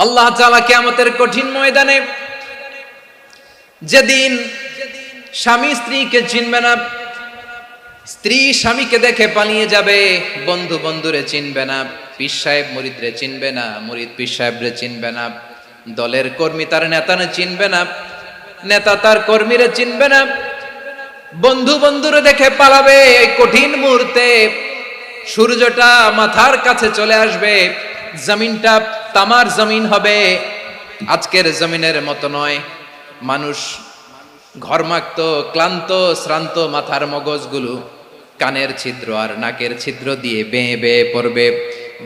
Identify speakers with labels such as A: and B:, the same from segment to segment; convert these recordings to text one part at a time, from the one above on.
A: আল্লাহ তাআলা কিয়ামতের কঠিন ময়দানে, যেদিন স্বামী স্ত্রীকে চিনবে না, স্ত্রী স্বামীকে দেখে পালিয়ে যাবে, বন্ধু বন্ধুরে চিনবে না, পীর সাহেব মুরিদরে চিনবে না, মুরিদ পীর সাহেবরে চিনবে না, দলের কর্মী তার নেতারে চিনবে না, নেতা তার কর্মীরে চিনবে না, বন্ধু বন্ধুরে দেখে পালাবে। এই কঠিন মুহূর্তে সূর্যটা মাথার কাছে চলে আসবে, জমিনটা তামার জমিন হবে, আজকের জমিনের মতো নয়। মানুষ ঘর্মাক্ত, ক্লান্ত, শ্রান্ত মাথার মগজগুলো কানের ছিদ্র আর নাকের ছিদ্র দিয়ে বেয়ে বেয়ে পড়বে।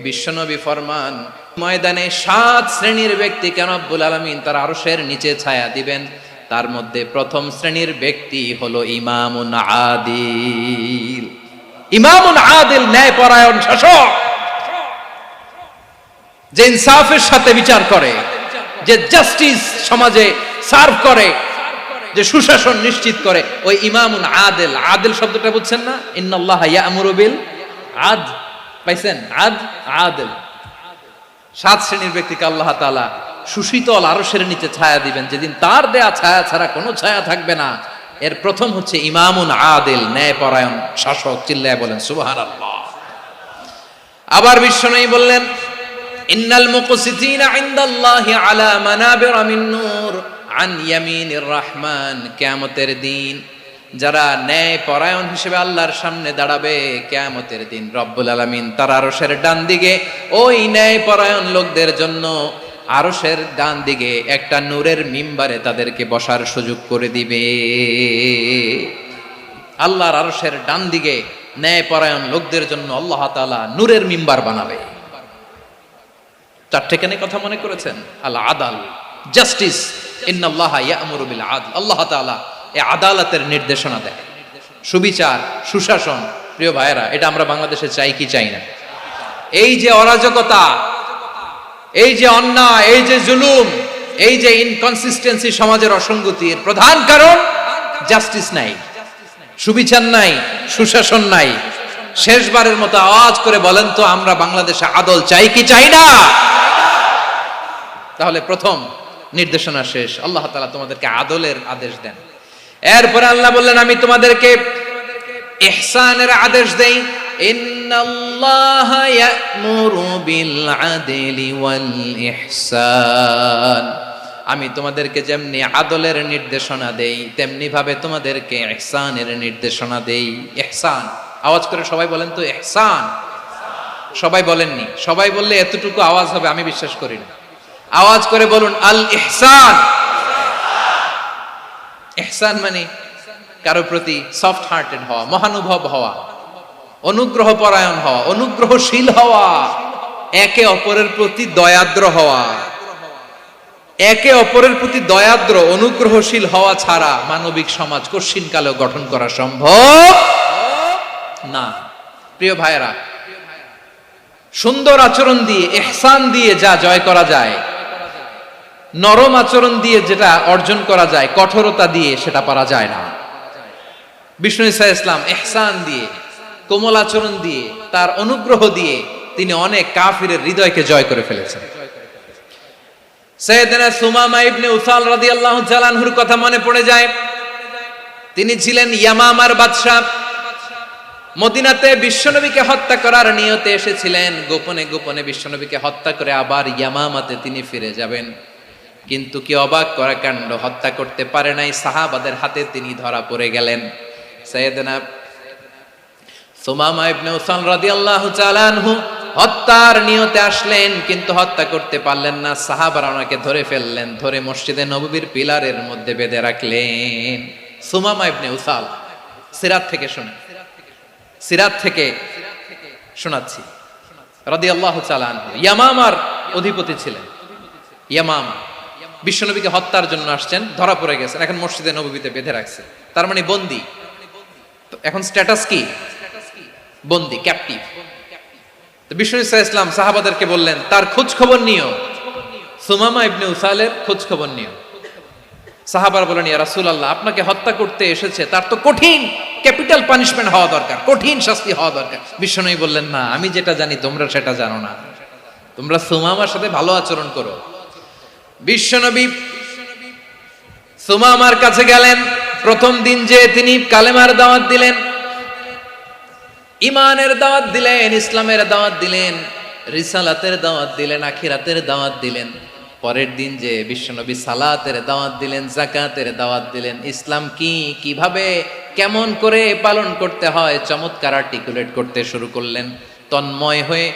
A: বিশ্বনবী ফরমান, ময়দানে 7 শ্রেণীর ব্যক্তিকে রব্বুল আলামিন তার আরশের নিচে ছায়া দিবেন। তার মধ্যে প্রথম শ্রেণীর ব্যক্তি হলো ইমামুন আদিল। ইমামুন আদিল, ন্যায়পরায়ণ শাসক, যে ইনসাফের সাথে বিচার করে, যে জাস্টিস সমাজে সার্ভ করে, যে সুশাসন নিশ্চিত করে, ওই ইমামুন আদিল। আদিল শব্দটা বুঝছেন না? ইন্নাল্লাহা ইয়া'মুরু বিল আদল, পাইছেন? আদিল। 7 শ্রেণীর ব্যক্তিকে আল্লাহ তাআলা সুশীতল আরশের নিচে ছায়া দিবেন, যেদিন তার দেয়া ছায়া ছাড়া কোনো ছায়া থাকবে না। এর প্রথম হচ্ছে ইমামুন আদিল, ন্যায়পরায়ণ শাসক। চিল্লায় বলেন সুবহানাল্লাহ। আবার বিশ্বনবী বললেন, ইন্নাল মুকসিতিনা ইনদাল্লাহি আলা মানাবিরা মিন নূর আন ইয়ামিনির রহমান। কিয়ামতের দিন যারা ন্যায়পরায়ণ হিসেবে আল্লাহর সামনে দাঁড়াবে, কিয়ামতের দিন রব্বুল আলামিন তার আরশের ডান দিকে ওই ন্যায়পরায়ণ লোকদের জন্য আরশের ডান দিকে একটা নূরের মিম্বারে তাদেরকে বসার সুযোগ করে দিবে। আল্লাহর আরশের ডান দিকে ন্যায়পরায়ণ লোকদের জন্য আল্লাহ তাআলা নূরের মিম্বার বানাবে। 4টে কেন কথা মনে করেছেন? আল আদাল, জাস্টিস। ইন্নাল্লাহা ইয়া'মুরু বিল আদল। আল্লাহ তাআলা এই আদালতের নির্দেশনা দেয়, সুবিচার, সুশাসন। প্রিয় ভাইয়েরা, এটা আমরা বাংলাদেশে চাই কি চাই না? এই যে অরাজকতা, এই যে অন্যায়, এই যে জুলুম, এই যে ইনকনসিস্টেন্সি, সমাজের অসঙ্গতি, এর প্রধান কারণ জাস্টিস নাই, সুবিচার নাই, সুশাসন নাই। শেষবারের মতো আওয়াজ করে বলেন তো, আমরা বাংলাদেশে আদল চাই কি চাই না? তাহলে প্রথম নির্দেশনা শেষ। আল্লাহ তাআলা তোমাদেরকে আদলের আদেশ দেন। এরপরে আল্লাহ বললেন, আমি তোমাদেরকে ইহসানের আদেশ দেই। ইন্নাল্লাহা ইয়া'মুরু বিল আদলি ওয়াল ইহসান। আমি তোমাদেরকে যেমনি আদলের নির্দেশনা দেই, তেমনি ভাবে তোমাদেরকে ইহসানের নির্দেশনা দেই। ইহসান, আওয়াজ করে সবাই বলেন তো ইহসান। সবাই বলেননি, সবাই বললে এতটুকু আওয়াজ হবে আমি বিশ্বাস করি না। আওয়াজ করে বলুন আল ইহসান। ইহসান মানে কারো প্রতি সফট হার্টেড হওয়া, মহানুভব হওয়া, অনুগ্রহ পরায়ণ হওয়া, অনুগ্রহশীল হওয়া, একে অপরের প্রতি দয়াদ্র হওয়া। একে অপরের প্রতি দয়াদ্র, অনুগ্রহশীল হওয়া ছাড়া মানবিক সমাজ কশিনকালেও গঠন করা সম্ভব না। প্রিয় ভাইয়েরা, সুন্দর আচরণ দিয়ে, ইহসান দিয়ে যা জয় করা যায়, নরম আচরণ দিয়ে যেটা অর্জন করা যায়, কঠোরতা দিয়ে সেটা পারা যায় না। বিষ্ণু ঈসা ইসলাম ইহসান দিয়ে, কোমল আচরণ দিয়ে, তার অনুগ্রহ দিয়ে তিনি অনেক কাফিরের হৃদয়কে জয় করে ফেলেছেন। সাইয়েদনা সুমামা ইবনে উসাল রাদিয়াল্লাহু তাআলা আনহুর কথা মনে পড়ে যায়। তিনি ছিলেন ইয়ামামার বাদশা। মদিনাতে বিশ্বনবীকে হত্যা করার নিয়তে এসেছিলেন। গোপনে গোপনে বিশ্বনবীকে হত্যা করে আবার ইয়ামামাতে তিনি ফিরে যাবেন। কিন্তু কি অবাক করা কাণ্ড, হত্যা করতে পারে নাই, সাহাবাদের হাতে তিনি ধরা পড়ে গেলেন। সাইয়েদনা সুমামা ইবনে উসাল রাদিয়াল্লাহু তাআলা আনহু হত্যার নিয়তে আসলেন, কিন্তু হত্যা করতে পারলেন না। সাহাবারা ওনাকে ধরে ফেললেন, ধরে মসজিদে নববীর পিলারের মধ্যে বেঁধে রাখলেন। সুমামা ইবনে উসাল, সিরাত থেকে শোনেন, সিরাত থেকে শোনাচ্ছি, রাদিয়াল্লাহু তাআলা আনহু ইয়ামামার অধিপতি ছিলেন। ইয়ামামা বিশ্বনবীকে হত্যার জন্য আসছেন, ধরা পড়ে গেছেন, এখন মসজিদে নববীতে বেঁধে রাখছে, তার মানে বন্দী। এখন স্ট্যাটাস কি? বন্দী, ক্যাপটিভ। তো বিষ্ণু ঈসা ইসলাম সাহাবাদেরকে বললেন, তার খোঁজ খবর নিও, সুমামা ইবনে উসালের খোঁজ খবর নিও। সাহাবারা বলেন, ইয়া রাসূলুল্লাহ, আপনাকে হত্যা করতে এসেছে, তার তো কঠিন ক্যাপিটাল পানিশমেন্ট হওয়া দরকার, কঠিন শাস্তি হওয়া দরকার। বিশ্বনবী বললেন, না, আমি যেটা জানি তোমরা সেটা জানো না। তোমরা সুমামার সাথে ভালো আচরণ করো, বিশ্বনবী সুমামার কাছে গেলেন। প্রথম দিন যে তিনি কালেমার দাওয়াত দিলেন, ইমানের দাওয়াত দিলেন, ইসলামের দাওয়াত দিলেন, রিসালাতের দাওয়াত দিলেন, আখিরাতের দাওয়াত দিলেন। পরের দিন যে বিশ্বনবী সালাতের দাওয়াত দিলেন, যাকাতের দাওয়াত দিলেন, ইসলাম কি, কিভাবে, কেমন করে পালন করতে হয় চমৎকার আর্টিকুলেট করতে শুরু করলেন। তন্ময় হয়ে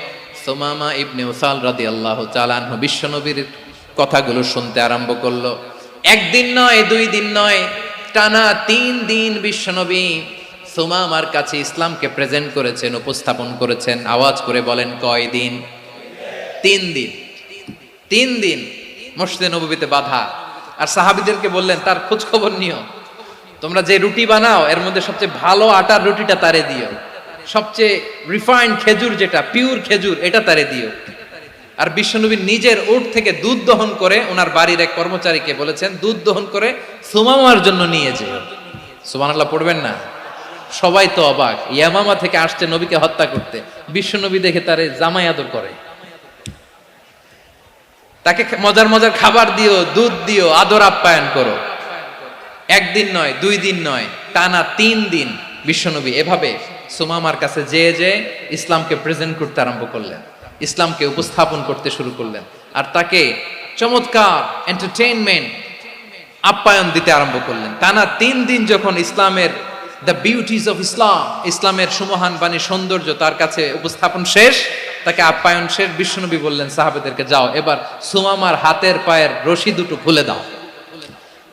A: সুমামা ইবনে উসাল রাদিয়াল্লাহু তাআলা আনহু বিশ্বনবীর কথাগুলো শুনতে আরম্ভ করলো। একদিন নয়, 2 দিন নয়, টানা 3 দিন বিশ্বনবী সুমামার কাছে ইসলামকে প্রেজেন্ট করেছেন, উপস্থাপন করেছেন। আওয়াজ করে বলেন, কয় দিন? 3 দিন। 3 দিন মসজিদে নববীতে বাধা। আর সাহাবীদেরকে বললেন, তার খোঁজ খবর নিও, তোমরা যে রুটি বানাও এর মধ্যে সবচেয়ে ভালো আটার রুটিটা তারে দিও, সবচেয়ে রিফাইন্ড খেজুর, যেটা পিওর খেজুর, এটা তারে দিও। আর বিশ্বনবী নিজের উট থেকে দুধ দহন করে ওনার বাড়ির এক কর্মচারীকে বলেছেন, দুধ দহন করে সুমামার জন্য নিয়ে যেও। সুবহানাল্লাহ পড়বেন না? সবাই তো অবাক, ইয়ামামা থেকে আসছে নবীকে হত্যা করতে, বিশ্বনবী দেখে তারে জামাই আদর করে, তাকে মজার মজার খাবার দিও, দুধ দিও, আদর আপ্যায়ন করো। একদিন নয়, 2 দিন নয়, টানা 3 দিন বিশ্বনবী এভাবে সুমামার কাছে যেয়ে ইসলামকে প্রেজেন্ট করতে আরম্ভ করলেন, ইসলামকে উপস্থাপন করতে শুরু করলেন। আর তাকে চমৎকার এন্টারটেইনমেন্ট, আপ্যায়ন দিতে আরম্ভ করলেন। টানা 3 দিন যখন ইসলামের দ্য বিউটিজ অফ ইসলাম, ইসলামের সুমহান বাণী, সৌন্দর্য তার কাছে উপস্থাপন শেষ, তাকে আপ্যায়ন শেষ, বিশ্বনবী বললেন সাহাবাদেরকে, যাও এবার সুমামার হাতের পায়ের রশি দুটো খুলে দাও।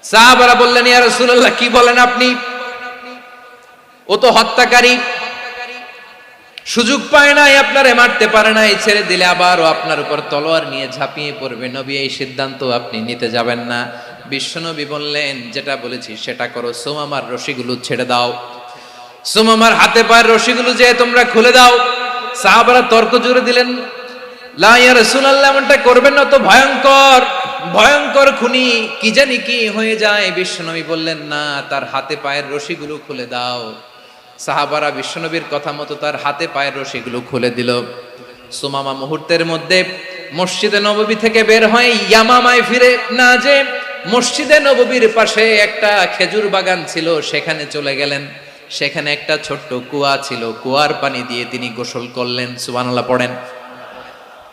A: সাহাবারা বললেন, ইয়া রাসূলুল্লাহ, কি বলেন আপনি? ও তো হত্যাকারী, সুযোগ পায় নাই, আপনারে মারতে পারে নাই, ছেড়ে দিলে আবার ও আপনার উপর তলোয়ার নিয়ে ঝাঁপিয়ে পড়বে। নবী, এই সিদ্ধান্ত আপনি নিতে যাবেন না। বিশ্বনবী বললেন, যেটা বলেছি সেটা করো, সুমামার রশিগুলো ছেড়ে দাও, সুমামার হাতে পায়ের রশিগুলো যে তোমরা খুলে দাও। সাহাবারা তর্ক জুড়ে দিলেন, লা ইয়া রাসূলুল্লাহ, এমনটা করবেন না, তো ভয়ঙ্কর, ভয়ঙ্কর খুনি, কি জানি কি হয়ে যায়। বিশ্বনবী বললেন, না, তার হাতে পায়ের রশিগুলো খুলে দাও। সাহাবারা বিশ্বনবীর কথা মতো তার হাতে পায়ের রশিগুলো খুলে দিল। সুমামা মুহূর্তের মধ্যে মসজিদে নববী থেকে বের হয়ে ইয়ামামায় ফিরে না যে মসজিদে নববীর পাশে একটা খেজুর বাগান ছিল, সেখানে চলে গেলেন। সেখানে একটা ছোট্ট কুয়া ছিল, কুয়ার পানি দিয়ে তিনি গোসল করলেন। সুবহানাল্লাহ পড়েন।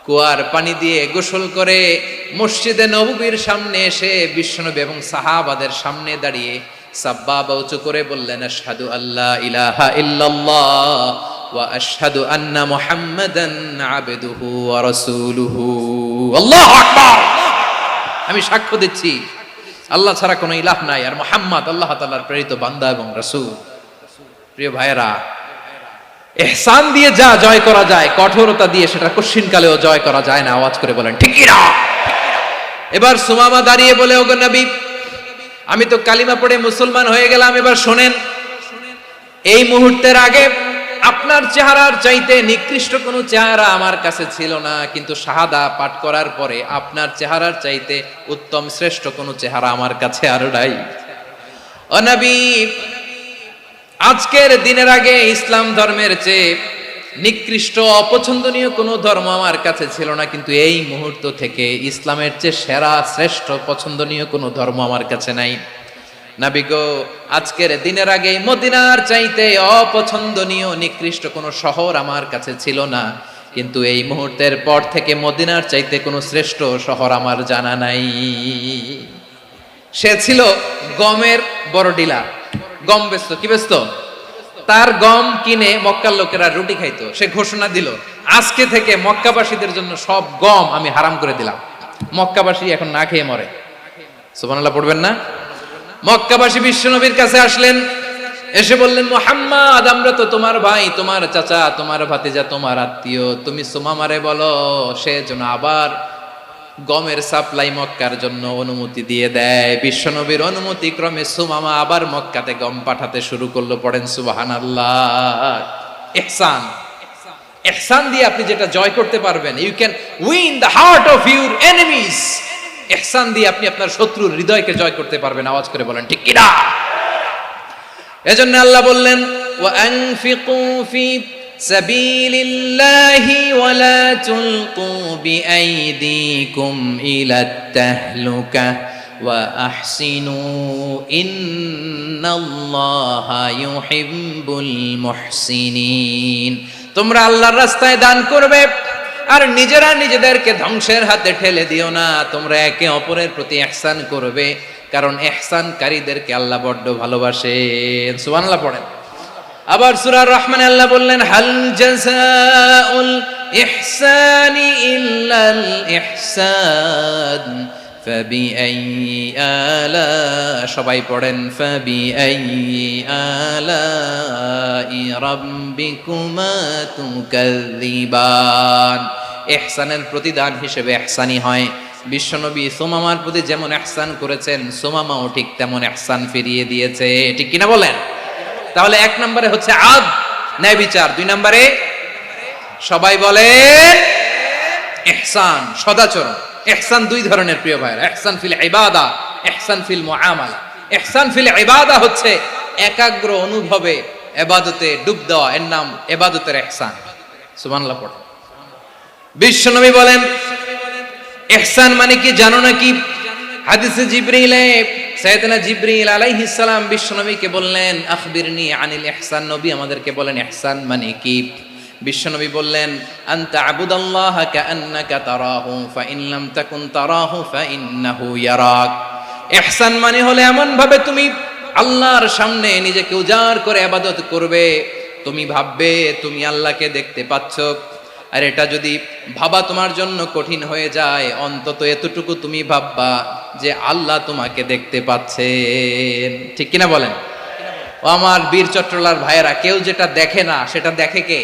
A: কুয়ার পানি দিয়ে গোসল করে মসজিদে নববীর সামনে এসে বিশ্বনবী এবং সাহাবাদের সামনে দাঁড়িয়ে সাব্বাবা উঁচু করে বললেন, আশহাদু আল্লা ইলাহা ইল্লাল্লাহ ওয়া আশহাদু আন্না মুহাম্মাদান আবদুহু ওয়া রাসূলুহু। আল্লাহু আকবার। আমি সাক্ষ্য দিচ্ছি আল্লাহ ছাড়া কোনো ইলাহ নাই, আর মুহাম্মদ আল্লাহ তাআলার প্রেরিত বান্দা এবং রাসূল। প্রিয় ভাইয়েরা, ইহসান দিয়ে যা জয় করা যায়, কঠোরতা দিয়ে সেটা কঠিনকালেও জয় করা যায় না। আওয়াজ করে বলেন, ঠিক কি না? এবার সুমামা দাঁড়িয়ে বলে, ওগো নবী, আমি তো কালিমা পড়ে মুসলমান হয়ে গেলাম, এবার শোনেন, এই মুহূর্তের আগে আপনার চেহারার চাইতে নিকৃষ্ট কোনো চেহারা আমার কাছে ছিল না, কিন্তু শাহাদা পাঠ করার পরে আপনার চেহারার চাইতে উত্তম শ্রেষ্ঠ কোনো চেহারা আমার কাছে আর নাই। ও নবী, আজকের দিনের আগে ইসলাম ধর্মের চেয়ে নিকৃষ্ট অপছন্দনীয় কোনো ধর্ম আমার কাছে ছিল না, কিন্তু এই মুহূর্ত থেকে ইসলামের চেয়ে সেরা শ্রেষ্ঠ পছন্দনীয় কোনো ধর্ম আমার কাছে নাই। নবী গো, আজকের দিনের আগে মদিনার চাইতে অপছন্দনীয় নিকৃষ্ট কোনো শহর আমার কাছে ছিল না, কিন্তু এই মুহূর্তের পর থেকে মদিনার চাইতে কোনো শ্রেষ্ঠ শহর আমার জানা নাই। সে ছিল গমের বড় ডিলার, গম বেচত। কি বেচত? তার গম কিনে মক্কার লোকেরা রুটি খাইতো। সে ঘোষণা দিল, আজকে থেকে মক্কাবাসীদের জন্য সব গম আমি হারাম করে দিলাম, মক্কাবাসী এখন না খেয়ে মরে। সুবহানাল্লাহ পড়বেন না? মক্কাবাসী বিশ্বনবীর কাছে আসলেন, এসে বললেন, মুহাম্মদ, আমরা তো তোমার ভাই, তোমার চাচা, তোমার ভাতিজা, তোমার আত্মীয়, তুমি সুমামারে বলো সে যেন আবার গমের সাপ্লাই মক্কার জন্য অনুমতি দিয়ে দেয়। বিশ্বনবীর অনুমতি ক্রমে সুমামা আবার মক্কাতে গম পাঠাতে শুরু করলো। পড়েন সুবহানাল্লাহ। ইহসান, ইহসান দিয়ে আপনি যেটা জয় করতে পারবেন, you can win the heart of your enemies. ইহসান দিয়ে আপনি আপনার শত্রুর হৃদয়কে জয় করতে পারবেন। আওয়াজ করে বলেন, ঠিক কি না? এজন্য আল্লাহ বললেন, ওয়া আনফিকু ফি সাবিলিল্লাহি ওয়ালা তুলকু বিআইদিকুম ইলাত তাহলুকা ওয়া আহসিনু ইন্নাল্লাহা ইউহিব্বুল মুহসিনিন। তোমরা আল্লাহর রাস্তায় দান করবে আর নিজেরা নিজেদেরকে ধ্বংসের হাতে ঠেলে দিও না। তোমরা একে অপরের প্রতি ইহসান করবে, কারণ ইহসানকারীদেরকে আল্লাহ বড্ড ভালোবাসেন। সুবহানাল্লাহ পড়েন। আবার সূরা রহমানে আল্লাহ বললেন, হাল জাযাউল ইহসানি ইল্লাল ইহসান ফাবিআইয়ি আলা, সবাই পড়েন, ফাবিআইয়ি আলাই রাব্বিকুমা তুকাযযিবান। ইহসানের প্রতিদান হিসেবে ইহসানি হয়। বিশ্বনবী সুমামার প্রতি যেমন ইহসান করেছেন, সুমামাও ঠিক তেমন ইহসান ফিরিয়ে দিয়েছে। ঠিক কিনা বলেন? তাহলে এক নম্বরে হচ্ছে আদ, ন্যায় বিচার। দুই নম্বরে সবাই বলে ইহসান, সদাচরণ। ইহসান দুই ধরনের প্রিয় ভাইরা, ইহসান ফিল ইবাদা, ইহসান ফিল মুআমালা। ইহসান ফিল ইবাদা হচ্ছে একাগ্র অনুভবে ইবাদতে ডুব দেওয়া, এর নাম ইবাদতের ইহসান। সুবহানাল্লাহ পড়ো। বিশ্বনবী বলেন ইহসান মানে কি জানো নাকি? হাদিসে জিবরিলে সাইয়েদনা জিবরিল আলাইহিস সালাম বিশ্বনবীকে বললেন, আখবিরনি আনিল ইহসান। নবী আমাদেরকে বলেন ইহসান মানে কি? বিশ্বনবী বললেন, আনতা আবুদাল্লাহা কাআন্নাকা তারাহু ফাইন লাম তাকুন তারাহু ফাইন্নাহু ইয়ারাক। ইহসান মানে হলো এমন ভাবে তুমি আল্লাহর সামনে নিজেকে উজাড় করে ইবাদত করবে, তুমি ভাববে তুমি আল্লাহকে দেখতে পাচ্ছ। আর এটা যদি ভাবা তোমার জন্য কঠিন হয়ে যায়, অন্তত এতটুকু তুমি ভাববা যে আল্লাহ তোমাকে দেখতে পাচ্ছেন। ঠিক কিনা বলেন? ও আমার বীর চট্টলার ভাইয়েরা, কেউ যেটা দেখে না সেটা দেখে কে?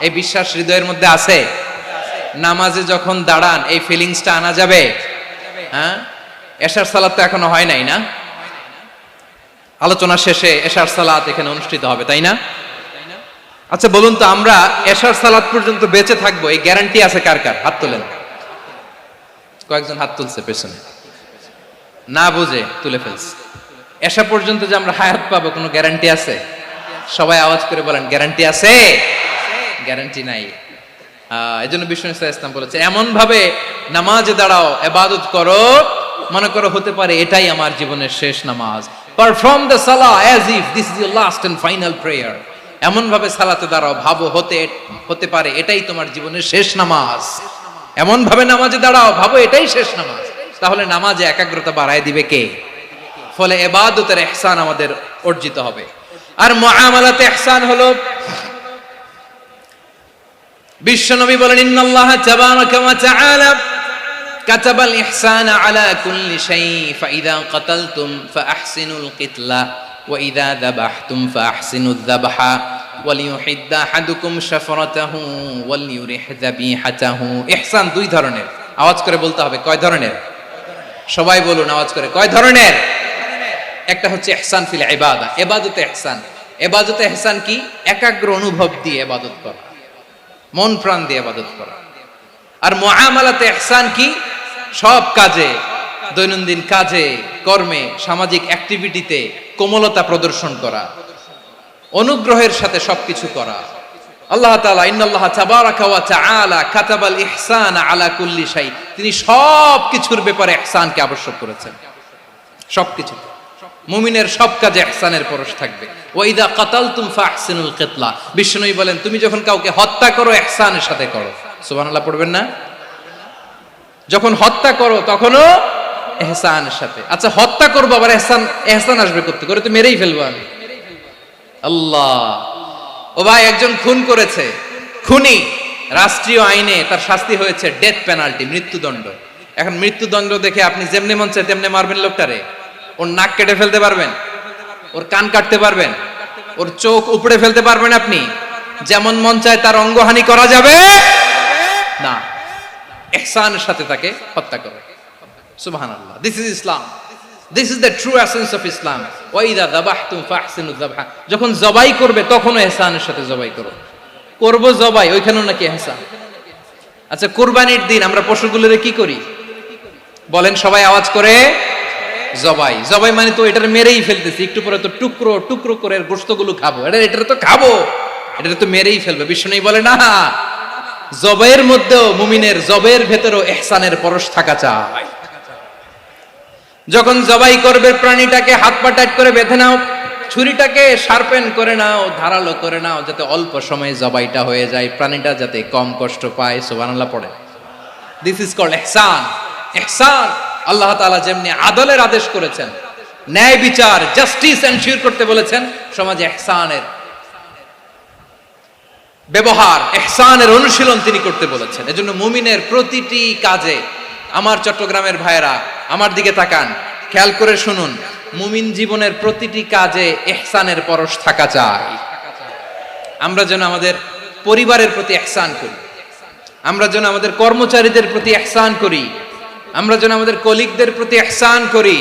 A: এই বিশ্বাস হৃদয়ের মধ্যে আছে? নামাজে যখন দাঁড়ান এই ফিলিংসটা আনা যাবে? হ্যাঁ, এশার সালাত তো এখনো হয় নাই না? আলোচনা শেষে এশার সালাত এখানে অনুষ্ঠিত হবে, তাই না? আচ্ছা বলুন তো, আমরা এশার সালাত পর্যন্ত বেঁচে থাকবো এই গ্যারান্টি আছে কার কার? হাত তোলেন। কয়েকজন হাত তুলছে পেছনে, না বুঝে তুলে ফেলছে। এশা পর্যন্ত যে আমরা হায়াত পাবো কোনো গ্যারান্টি আছে? সবাই আওয়াজ করে বলেন, গ্যারান্টি আছে? গ্যারান্টি নাই। এজন্য বিষ্ণু ইসলাম বলেছে, এমন ভাবে নামাজে দাঁড়াও, ইবাদত করো, মনে করো হতে পারে এটাই আমার জীবনের শেষ নামাজ। Perform the salah as if this is your last and final prayer. এমন ভাবে সালাতে দাঁড়াও, ভাবো হতে পারে এটাই তোমার জীবনের শেষ নামাজ। এমন ভাবে নামাজে দাঁড়াও, ভাবো এটাই শেষ নামাজ। তাহলে নামাজে একাগ্রতা বাড়ায় দিবে কে? ফলে ইবাদতের ইহসান আমাদের অর্জিত হবে। আর মুআমালাতে ইহসান হলো, বিশ্বনবী বলেন, ইন্নাল্লাহা তাবারাকা ওয়া তাআলা কাতাবাল ইহসানা আলা কুল্লি শাই ফাইদা কাতালতুম ফাআহসিনুল কিতলা ওয়া ইযা যাবাহতুম ফাআহসিনুয যাবহা ওয়ালিয়ুহিদ্দা আহাদুকুম শাফরাতাহু ওয়ালিয়ুরিহ যাবিহাতাহু। ইহসান দুই ধরনের। আওয়াজ করে বলতে হবে, কয় ধরনের? সবাই বলুন আওয়াজ করে, কয় ধরনের? একটা হচ্ছে ইহসান ফিল ইবাদা, ইবাদতে ইহসান। ইবাদতে ইহসান কি? একাগ্র অনুভব দিয়ে ইবাদত করা, মন প্রাণ দিয়ে ইবাদত করা। আর মুআমালাতে ইহসান কি? সব কাজে, দৈনন্দিন কাজে, কর্মে, সামাজিক অ্যাক্টিভিটিতে কোমলতা প্রদর্শন করা, অনুগ্রহের সাথে সবকিছু করা। আল্লাহ তাআলা ইন্নাল্লাহা তাবারাকা ওয়া তাআলা কাতাবাল ইহসানা আলা কুল্লি শাই, তিনি সব কিছুর ব্যাপারে ইহসানকে আবশ্যক করেছেন। সবকিছু, মুমিনের সব কাজে ইহসানের পরশ থাকবে। ওয়া ইযা কাতালতুম ফাহসিনুল কিতলা, বিষ্ণুই বলেন তুমি যখন কাউকে হত্যা করো ইহসানের সাথে করো। সুবহানাল্লাহ পড়বেন না? যখন হত্যা করো তখনও ইহসানের সাথে। আচ্ছা হত্যা করবো আবার ইহসান আসবে করতে করে, তো মেরেই ফেলবো আমি। আল্লাহ, ও ভাই একজন খুন করেছে, খুনি, রাষ্ট্রীয় আইনে তার শাস্তি হয়েছে ডেথ পেনাল্টি, মৃত্যুদণ্ড। এখন মৃত্যুদণ্ড দেখে আপনি যেমনে মন চায় তেমনে মারবেন লোকটারে? ওর নাক কেটে ফেলতে পারবেন? ওর কান কাটতে পারবেন? ওর চোখ উপড়ে ফেলতে পারবেন আপনি? যেমন মন চায় তার অঙ্গহানি করা যাবে না। ইহসানের সাথে তাকে হত্যা করো। সুবহানাল্লাহ, this is Islam, this is the true essence of Islam. ওয়া ইযা যাবাহতুম ফাহসিনুয যাবহা, যখন জবাই করবে তখনও ইহসানের সাথে জবাই করো। করব জবাই, ওইখানেও নাকি ইহসান। আচ্ছা কুরবানির দিন আমরা পশুগুলোরে কি করি বলেন সবাই আওয়াজ করে? জবাই। জবাই মানে তো এটার মেরেই ফেলতেছি, একটু পরে তো টুকরো টুকরো করে গোশতগুলো খাবো, এটার তো খাবো, এটা তো মেরেই ফেলবে। বিষ্ণু বলে না, জবের মধ্যেও মুমিনের জবের ভেতরেও ইহসানের পরশ থাকা চাই। যখন জবাই করবে প্রাণীটাকে হাত পা টাইট করে বেঁধে নাও, ছুরিটাকে শার্পেন করে নাও, ধারালো করে নাও, যাতে অল্প সময়ে জবাইটা হয়ে যায়, প্রাণীটা যাতে কম কষ্ট পায়। সুবহানাল্লাহ পড়ে। দিস ইজ কল্ড ইহসান। ইহসান আল্লাহ তাআলা যেমনি আদলের আদেশ করেছেন, ন্যায় বিচার জাস্টিস এনশিওর করতে বলেছেন, সমাজে ইহসানের ব্যবহার, ইহসানের অনুশীলন তিনি করতে বলেছেন। এজন্য মুমিনের প্রতিটি কাজে, আমার চট্টগ্রামের ভাইয়েরা আমার দিকে তাকান, খেয়াল করে শুনুন, মুমিন জীবনের প্রতিটি কাজে ইহসানের পরশ থাকা চাই। আমরা যেন আমাদের পরিবারের প্রতি ইহসান করি, আমরা যেন আমাদের কর্মচারীদের প্রতি ইহসান করি, আমরা যেন আমাদের কলিগদের প্রতি ইহসান করি,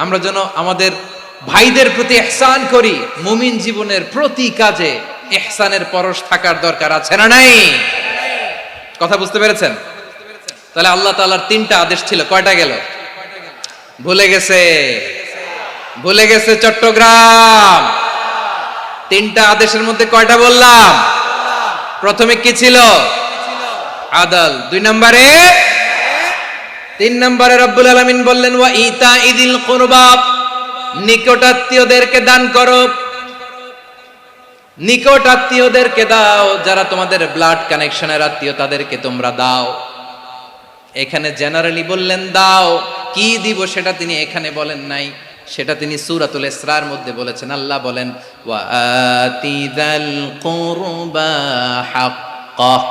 A: আমরা যেন আমাদের ভাইদের প্রতি ইহসান করি। মুমিন জীবনের প্রতি কাজে ইহসানের পরশ থাকার দরকার আছে না নাই? কথা বুঝতে পেরেছেন? তাহলে আল্লাহ তাআলার তিনটা আদেশ ছিল, কয়টা গেল? ভুলে গেছে, ভুলে গেছে চট্টগ্রাম। তিনটা আদেশের মধ্যে কয়টা বললাম? প্রথমে কি ছিল? আদল। 2 নম্বরে, 3 নম্বরে রব্বুল আলামিন বললেন ওয়া ইতাইদিল কুরবা, নিকটাত্মীয়দেরকে দান করো, নিকট আত্মীয়দেরকে দাও, যারা তোমাদের ব্লাড কানেকশনের আত্মীয় তাদেরকে তোমরা দাও। এখানে জেনারেলি বললেন দাও, কি দিব সেটা তিনি এখানে বলেন নাই, সেটা তিনি সূরাতুল ইসরার মধ্যে বলেছেন। আল্লাহ বলেন ওয়া আতিযাল কুরবা হাক্কাহ,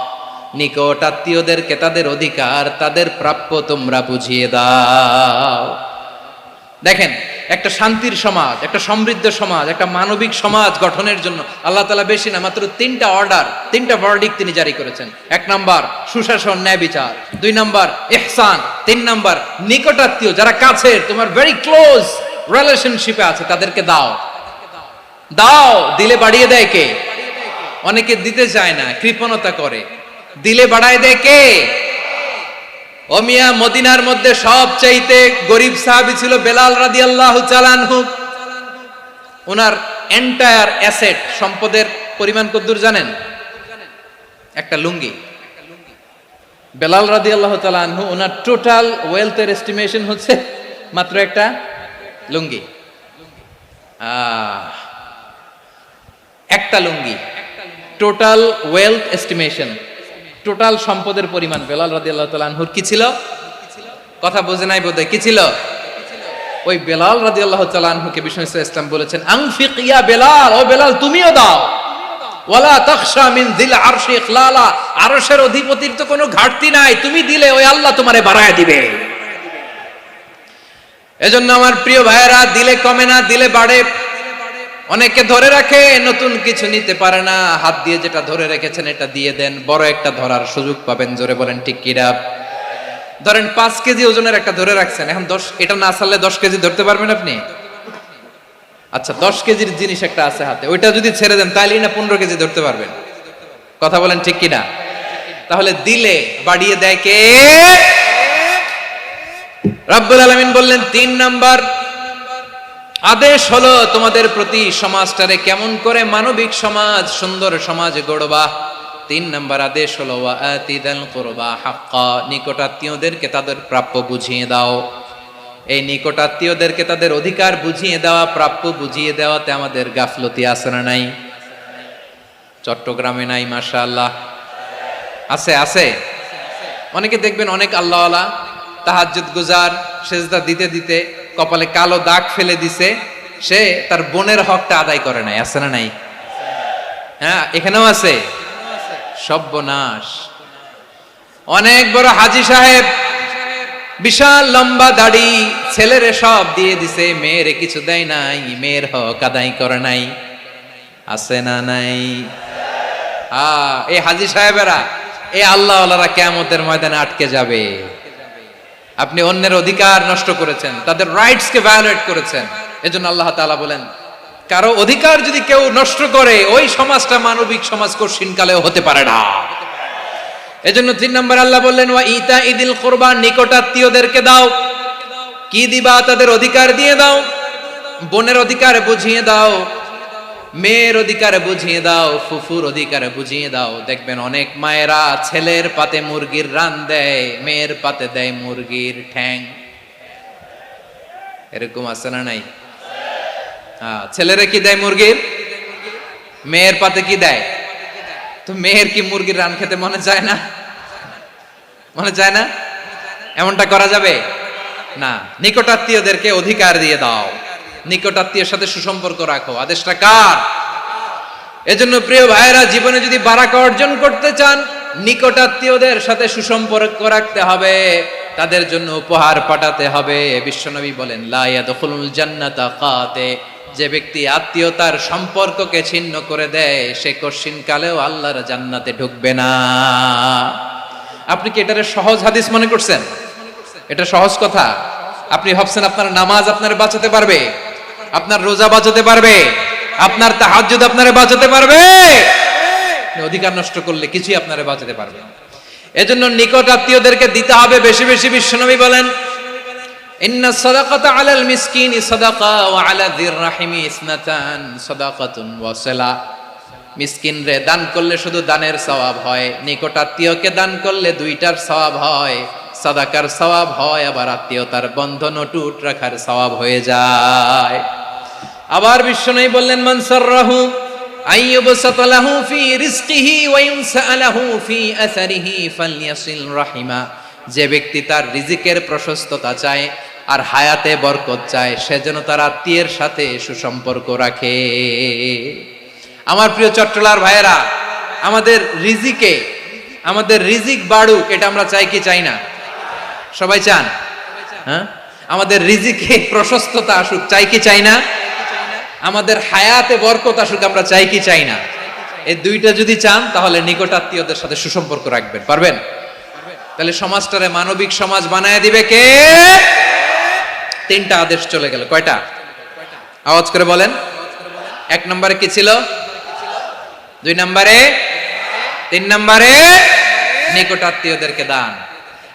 A: নিকট আত্মীয়দেরকে তাদের অধিকার, তাদের প্রাপ্য তোমরা বুঝিয়ে দাও। দেখেন, একটা শান্তির সমাজ, একটা সমৃদ্ধ সমাজ, একটা মানবিক সমাজ গঠনের জন্য আল্লাহ তাআলা বেশি না, মাত্র 3টা অর্ডার, 3টা ভার্ডিক্ট তিনি জারি করেছেন। 1 নাম্বার সুশাসন, ন্যায় বিচার। 2 নাম্বার ইহসান। 3 নাম্বার নিকটাত্মীয়, যারা কাছের, তোমার ভেরি ক্লোজ রিলেশনশিপে আছে, তাদেরকে দাও। দাও, দিলে বাড়িয়ে দেয় কে? অনেকে দিতে চায় না, কৃপণতা করে। দিলে বাড়ায় দেয় কে? ও মিয়া, মদিনার মধ্যে সবচাইতে গরিব সাহাবী ছিল বেলাল রাদিয়াল্লাহু তাআলা আনহু। ওনার এন্টায়ার অ্যাসেট, সম্পদের পরিমাণ কতদূর জানেন? একটা লুঙ্গি। বেলাল রাদিয়াল্লাহু তাআলা আনহু, ওনার টোটাল ওয়েলথের এস্টিমেশন হচ্ছে মাত্র একটা লুঙ্গি। একটা লুঙ্গি, টোটাল ওয়েলথ এস্টিমেশন, টোটাল সম্পদের পরিমাণ বেলাল রাদিয়াল্লাহু তাআলা আনহুর কি ছিল? কথা বোঝে নাই বোধহয়। কি ছিল? ওই বেলাল রাদিয়াল্লাহু তাআলা আনহুকে বিষ্ণু ইসলাম বলেছেন আনফিক ইয়া বেলাল, ও বেলাল তুমিও দাও। ওয়ালা তাখশা মিন যিল আরশি ইখলালা, আরশের অধিপতির তো কোনো ঘাটতি নাই, তুমি দিলে ওই আল্লাহ তোমারে বাড়ায় দিবে। এজন্য আমার প্রিয় ভাইয়েরা, দিলে কমে না, দিলে বাড়ে। অনেকে ধরে রাখে, নতুন কিছু নিতে পারে না, হাত দিয়ে যেটা ধরে রেখেছেন এটা দিয়ে দেন, বড় একটা ধরার সুযোগ পাবেন। জোরে বলেন ঠিক কিনা? ধরেন 5 কেজি ওজনের একটা ধরে রাখছেন, এখন 10, এটা না ছাড়লে 10 কেজি ধরতে পারবেন আপনি? আচ্ছা, 10 কেজির জিনিস একটা আছে হাতে, ওইটা যদি ছেড়ে দেন তাহলেই না 15 কেজি ধরতে পারবেন। কথা বলেন ঠিক কিনা? তাহলে দিলে বাড়িয়ে দেয় কে? রব্বুল আলামিন বললেন 3 নাম্বার আদেশ হলো তোমাদের প্রতি সমাজটারে কেমন করে মানবিক সমাজ, সুন্দর সমাজ গড়বা। 3 নাম্বার আদেশ হলো ওয়া আতিদাল কুরবা হাক্কা, নিকটাত্মীয়দেরকে তাদের প্রাপ্য বুঝিয়ে দাও। এই নিকটাত্মীয়দেরকে তাদের অধিকার বুঝিয়ে দেওয়া, প্রাপ্য বুঝিয়ে দেওয়াতে আমাদের গাফলতি আছে না নাই? চট্টগ্রামে নাই? মাশাআল্লাহ আছে, আছে। অনেকে দেখবেন অনেক আল্লাহওয়ালা তাহাজ্জুদ গুজার, সেজদা দিতে দিতে কপালে কালো দাগ ফেলে দিছে, সে তার বোনের হকটা আদায় করে নাই। আছে না নাই? হ্যাঁ, এখানেও আছে। সর্বনাশ। অনেক বড় হাজী সাহেব, বিশাল লম্বা দাড়ি, ছেলেরে সব দিয়ে দিছে, মেয়েরে কিছু দেয় নাই, মেয়ের হক আদায় করে নাই। আছে না নাই? এই হাজী সাহেবেরা, এই আল্লাহওয়ালারা কিয়ামতের ময়দানে আটকে যাবে। আপনি অন্যের অধিকার নষ্ট করেছেন, তাদের রাইটস কে ভায়োলেট করেছেন। এজন্য আল্লাহ তাআলা বলেন, কারো অধিকার যদি কেউ নষ্ট করে, ওই সমাজটা মানবিক সমাজ কঠিনকালেও হতে পারে না। এজন্য 3 নম্বর আল্লাহ বললেন ওয়া ইতাইদিল কুরবা, নিকটাত্মীয়দেরকে দাও। কি দিবা? তাদের অধিকার দিয়ে দাও, বোনের অধিকার বুঝিয়ে দাও, মেয়ের অধিকার বুঝিয়ে দাও, ফুফুর অধিকার বুঝিয়ে দাও। দেখবেন অনেক মায়েরা ছেলের পাতে মুরগির রান দেয়, মেয়ের পাতে দেয় মুরগির ঠ্যাং। এরকম আছে না নাই? ছেলেরা কি দেয় মুরগির, মেয়ের পাতে কি দেয়? তো মেয়ের কি মুরগির রান খেতে মনে চায় না? মনে চায় না? এমনটা করা যাবে না। নিকটাত্মীয়দেরকে অধিকার দিয়ে দাও, নিকটাত্মীয়ের সাথে সুসম্পর্ক রাখো। আদেশটা কার? এজন্য প্রিয় ভাইয়েরা, জীবনে যদি বারাকা অর্জন করতে চান, নিকটাত্মীয়দের সাথে সুসম্পর্ক রাখতে হবে, তাদের জন্য উপহার পাঠাতে হবে। বিশ্বনবী বলেন, লা ইয়াদখুলুল জান্নাতা কাতে, যে ব্যক্তি আত্মীয়তার সম্পর্ককে ছিন্ন করে দেয়, সে কশিন কালেও আল্লাহর জান্নাতে ঢুকবে না। আপনি কি এটারে সহজ হাদিস মনে করছেন? এটা সহজ কথা? আপনি ভাবছেন আপনার নামাজ আপনার বাঁচাতে পারবে, আপনার রোজা বাঁচাতে পারবে, আপনার তাহাজ্জুদ আপনারে বাঁচাতে পারবে? অধিকার নষ্ট করলে কিছুই আপনারে বাঁচাতে পারবে না। এজন্য নিকট আত্মীয়দেরকে দিতে হবে বেশি বেশি। বিশ্বনবী বলেন, ইন্না সাদাকাতা আলাল মিসকিনি সাদাকা ওয়া আলা যির রাহিমি ইসনাতান সাদাকাতুন ওয়া সিলা। মিসকিন রে দান করলে শুধু দানের সওয়াব হয়, নিকট আত্মীয়কে দান করলে দুইটার সওয়াব হয়, সাদাকার সওয়াব হয়, আবার আত্মীয়তার বন্ধন অটুট রাখার সওয়াব হয়ে যায়। আবার বিশ্বনবী বললেন, মান সাররাহু আইয়ুবসাতা লাহু ফি রিজকিহি ওয়া ইউনসা লাহু ফি আসারিহি ফালইয়াসিল রাহিমা। যে ব্যক্তি তার রিজিকের প্রশস্ততা চায় আর হায়াতে বরকত চায়, সে যেন তার আত্মীয়ের সাথে সুসম্পর্ক রাখে। আমার প্রিয় চট্টলার ভাইয়েরা, আমাদের রিজিক বাড়ুক, এটা আমরা চাই কি চাই না? সবাই চান? হ্যাঁ, আমাদের রিজিকে প্রশস্ততা আসুক, চাই কি চাই না? আমাদের হায়াতে বরকত আসুক, আমরা চাই কি চাই না? এই দুইটা যদি চান, তাহলে নিকট আত্মীয়দের সাথে সুসম্পর্ক রাখবেন, পারবেন? তাহলে সমাজটারে মানবিক সমাজ বানায় দিবে কে? তিনটা আদেশ চলে গেল। কয়টা? আওয়াজ করে বলেন। 1 নম্বরে কি ছিল? 2 নম্বরে, 3 নম্বরে নিকট আত্মীয়দেরকে দান।